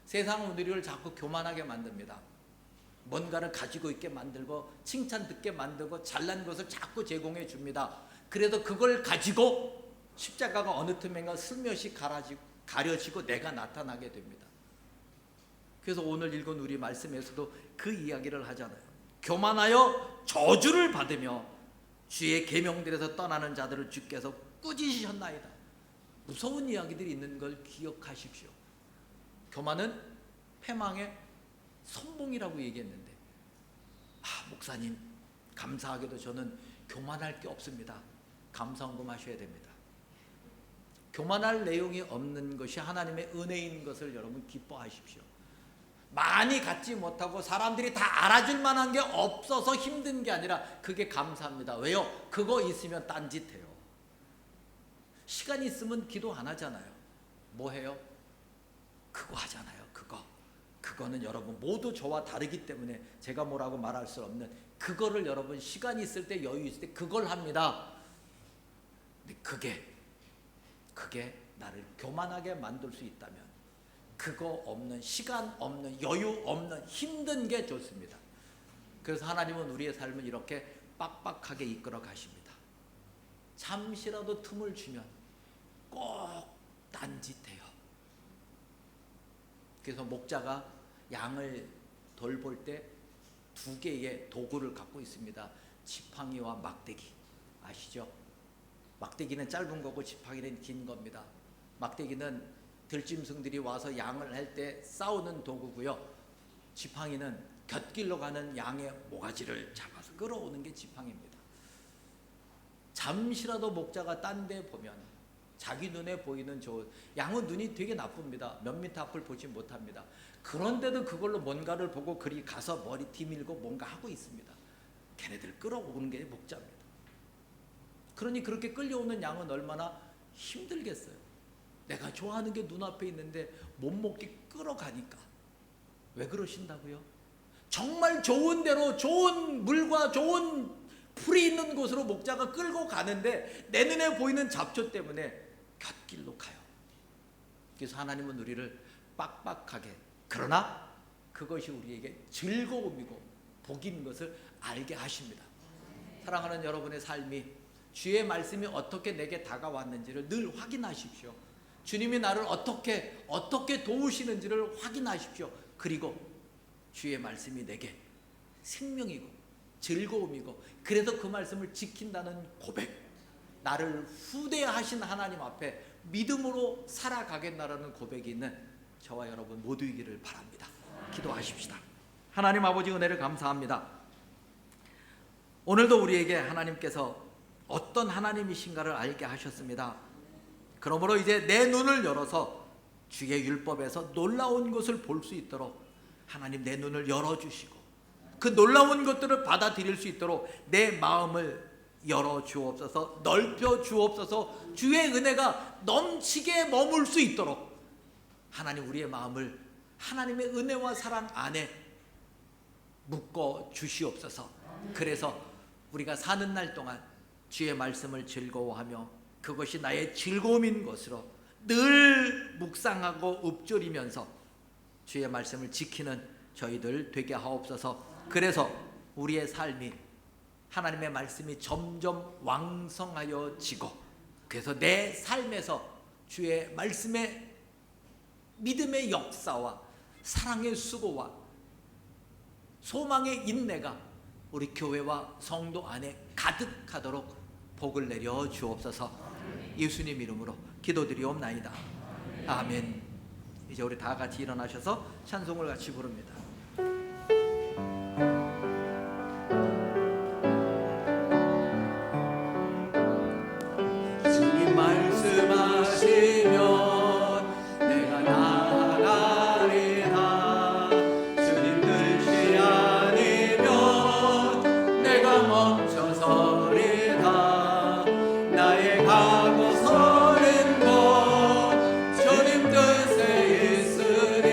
세상은 우리를 자꾸 교만하게 만듭니다. 뭔가를 가지고 있게 만들고 칭찬 듣게 만들고 잘난 것을 자꾸 제공해 줍니다. 그래서 그걸 가지고 십자가가 어느 틈엔가 슬며시 가려지고 내가 나타나게 됩니다. 그래서 오늘 읽은 우리 말씀에서도 그 이야기를 하잖아요. 교만하여 저주를 받으며 주의 계명들에서 떠나는 자들을 주께서 꾸짖으셨나이다. 무서운 이야기들이 있는 걸 기억하십시오. 교만은 패망의 선봉이라고 얘기했는데, 목사님 감사하게도 저는 교만할 게 없습니다. 감사헌금 하셔야 됩니다. 교만할 내용이 없는 것이 하나님의 은혜인 것을 여러분 기뻐하십시오. 많이 갖지 못하고 사람들이 다 알아줄 만한 게 없어서 힘든 게 아니라 그게 감사합니다. 왜요? 그거 있으면 딴짓해요. 시간 있으면 기도 안 하잖아요. 뭐 해요? 그거 하잖아요. 그거는 여러분 모두 저와 다르기 때문에 제가 뭐라고 말할 수 없는 그거를 여러분 시간 있을 때, 여유 있을 때 그걸 합니다. 근데 그게 나를 교만하게 만들 수 있다면 그거 없는, 시간 없는, 여유 없는 힘든 게 좋습니다. 그래서 하나님은 우리의 삶을 이렇게 빡빡하게 이끌어 가십니다. 잠시라도 틈을 주면 꼭 딴짓해요. 그래서 목자가 양을 돌볼 때 두 개의 도구를 갖고 있습니다. 지팡이와 막대기. 아시죠? 막대기는 짧은 거고 지팡이는 긴 겁니다. 막대기는 들짐승들이 와서 양을 할 때 싸우는 도구고요. 지팡이는 곁길로 가는 양의 모가지를 잡아서 끌어오는 게 지팡이입니다. 잠시라도 목자가 딴 데 보면 자기 눈에 보이는 양은 눈이 되게 나쁩니다. 몇 미터 앞을 보지 못합니다. 그런데도 그걸로 뭔가를 보고 그리 가서 머리 뒤밀고 뭔가 하고 있습니다. 걔네들 끌어오는 게 목자입니다. 그러니 그렇게 끌려오는 양은 얼마나 힘들겠어요. 내가 좋아하는 게 눈앞에 있는데 못 먹게 끌어가니까. 왜 그러신다고요? 정말 좋은 데로, 좋은 물과 좋은 풀이 있는 곳으로 목자가 끌고 가는데 내 눈에 보이는 잡초 때문에 곁길로 가요. 그래서 하나님은 우리를 빡빡하게, 그러나 그것이 우리에게 즐거움이고 복인 것을 알게 하십니다. 사랑하는 여러분의 삶이 주의 말씀이 어떻게 내게 다가왔는지를 늘 확인하십시오. 주님이 나를 어떻게 도우시는지를 확인하십시오. 그리고 주의 말씀이 내게 생명이고 즐거움이고, 그래서 그 말씀을 지킨다는 고백, 나를 후대하신 하나님 앞에 믿음으로 살아가겠나라는 고백이 있는 저와 여러분 모두이기를 바랍니다. 기도하십시다. 하나님 아버지, 은혜를 감사합니다. 오늘도 우리에게 하나님께서 어떤 하나님이신가를 알게 하셨습니다. 그러므로 이제 내 눈을 열어서 주의 율법에서 놀라운 것을 볼 수 있도록 하나님 내 눈을 열어주시고 그 놀라운 것들을 받아들일 수 있도록 내 마음을 열어 주옵소서, 넓혀 주옵소서. 주의 은혜가 넘치게 머물 수 있도록 하나님 우리의 마음을 하나님의 은혜와 사랑 안에 묶어 주시옵소서. 그래서 우리가 사는 날 동안 주의 말씀을 즐거워하며 그것이 나의 즐거움인 것으로 늘 묵상하고 읊조리면서 주의 말씀을 지키는 저희들 되게 하옵소서. 그래서 우리의 삶이 하나님의 말씀이 점점 왕성하여지고 그래서 내 삶에서 주의 말씀의 믿음의 역사와 사랑의 수고와 소망의 인내가 우리 교회와 성도 안에 가득하도록 복을 내려 주옵소서. 예수님 이름으로 기도드리옵나이다. 아멘. 이제 우리 다 같이 일어나셔서 찬송을 같이 부릅니다. 주님 말씀하시면 내가 나아가리라. 주님 뜻이 아니면 내가 멈춰서리라. 나의 가고 서는 곳 주님 뜻에 있으니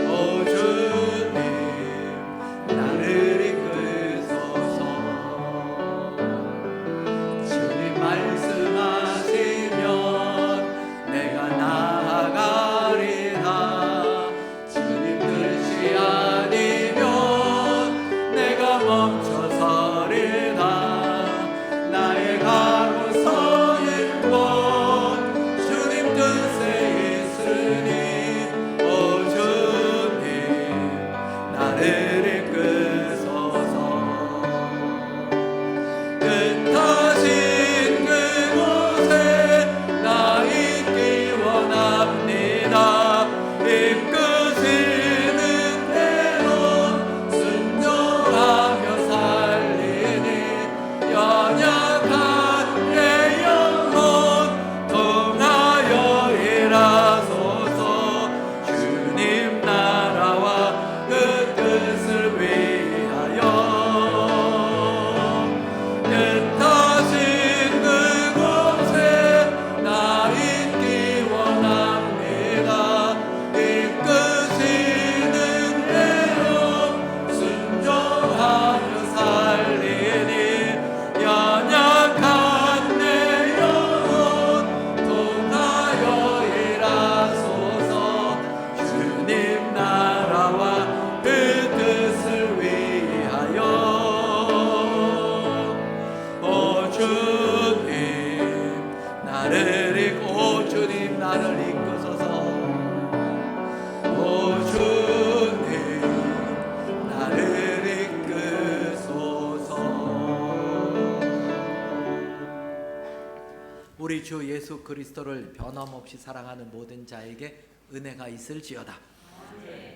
오 주님 나를 이끄소서. 주님 말씀하시면 내가 나아가리라. 주님 뜻이 아니면 내가 멈춰서리라. 나의 가고 서는 곳 주님 뜻에 있으니 오 주님 나를 이끄소서. 뜻하신 그곳에 나 있기 원합니다. 이끄시는 대로 순종하며 살리니 연약한 내 영혼 통하여 일하소서. 주님 나라와 그 뜻을 위하여 뜻하신 그곳에 나 있기 원합니다. 이끄시는 대로 순종하며 살리니 연약한 내 영혼 통하여 일하소서. 주님 나라와 그 뜻을 위하여 오 주님 나를 오 주님 나를 이끄소서. 오 주님 나를 이끄소서. 우리 주 예수 그리스도를 변함없이 사랑하는 모든 자에게 은혜가 있을지어다.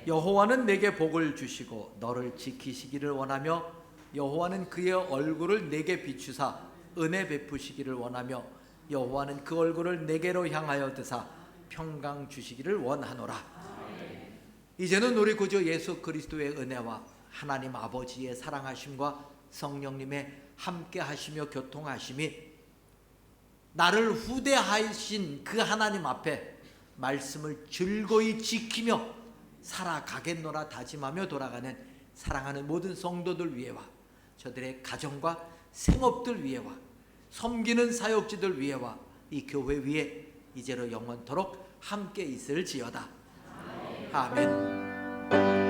여호와는 내게 복을 주시고 너를 지키시기를 원하며 여호와는 그의 얼굴을 내게 비추사 은혜 베푸시기를 원하며 여호와는 그 얼굴을 내게로 향하여 드사 평강 주시기를 원하노라. 이제는 우리 구주 예수 그리스도의 은혜와 하나님 아버지의 사랑하심과 성령님의 함께 하시며 교통하심이 나를 후대하신 그 하나님 앞에 말씀을 즐거이 지키며 살아가겠노라 다짐하며 돌아가는 사랑하는 모든 성도들 위해와 저들의 가정과 생업들 위해와 섬기는 사역지들 위해와 이 교회 위에 이제로 영원토록 함께 있을지어다. 아멘.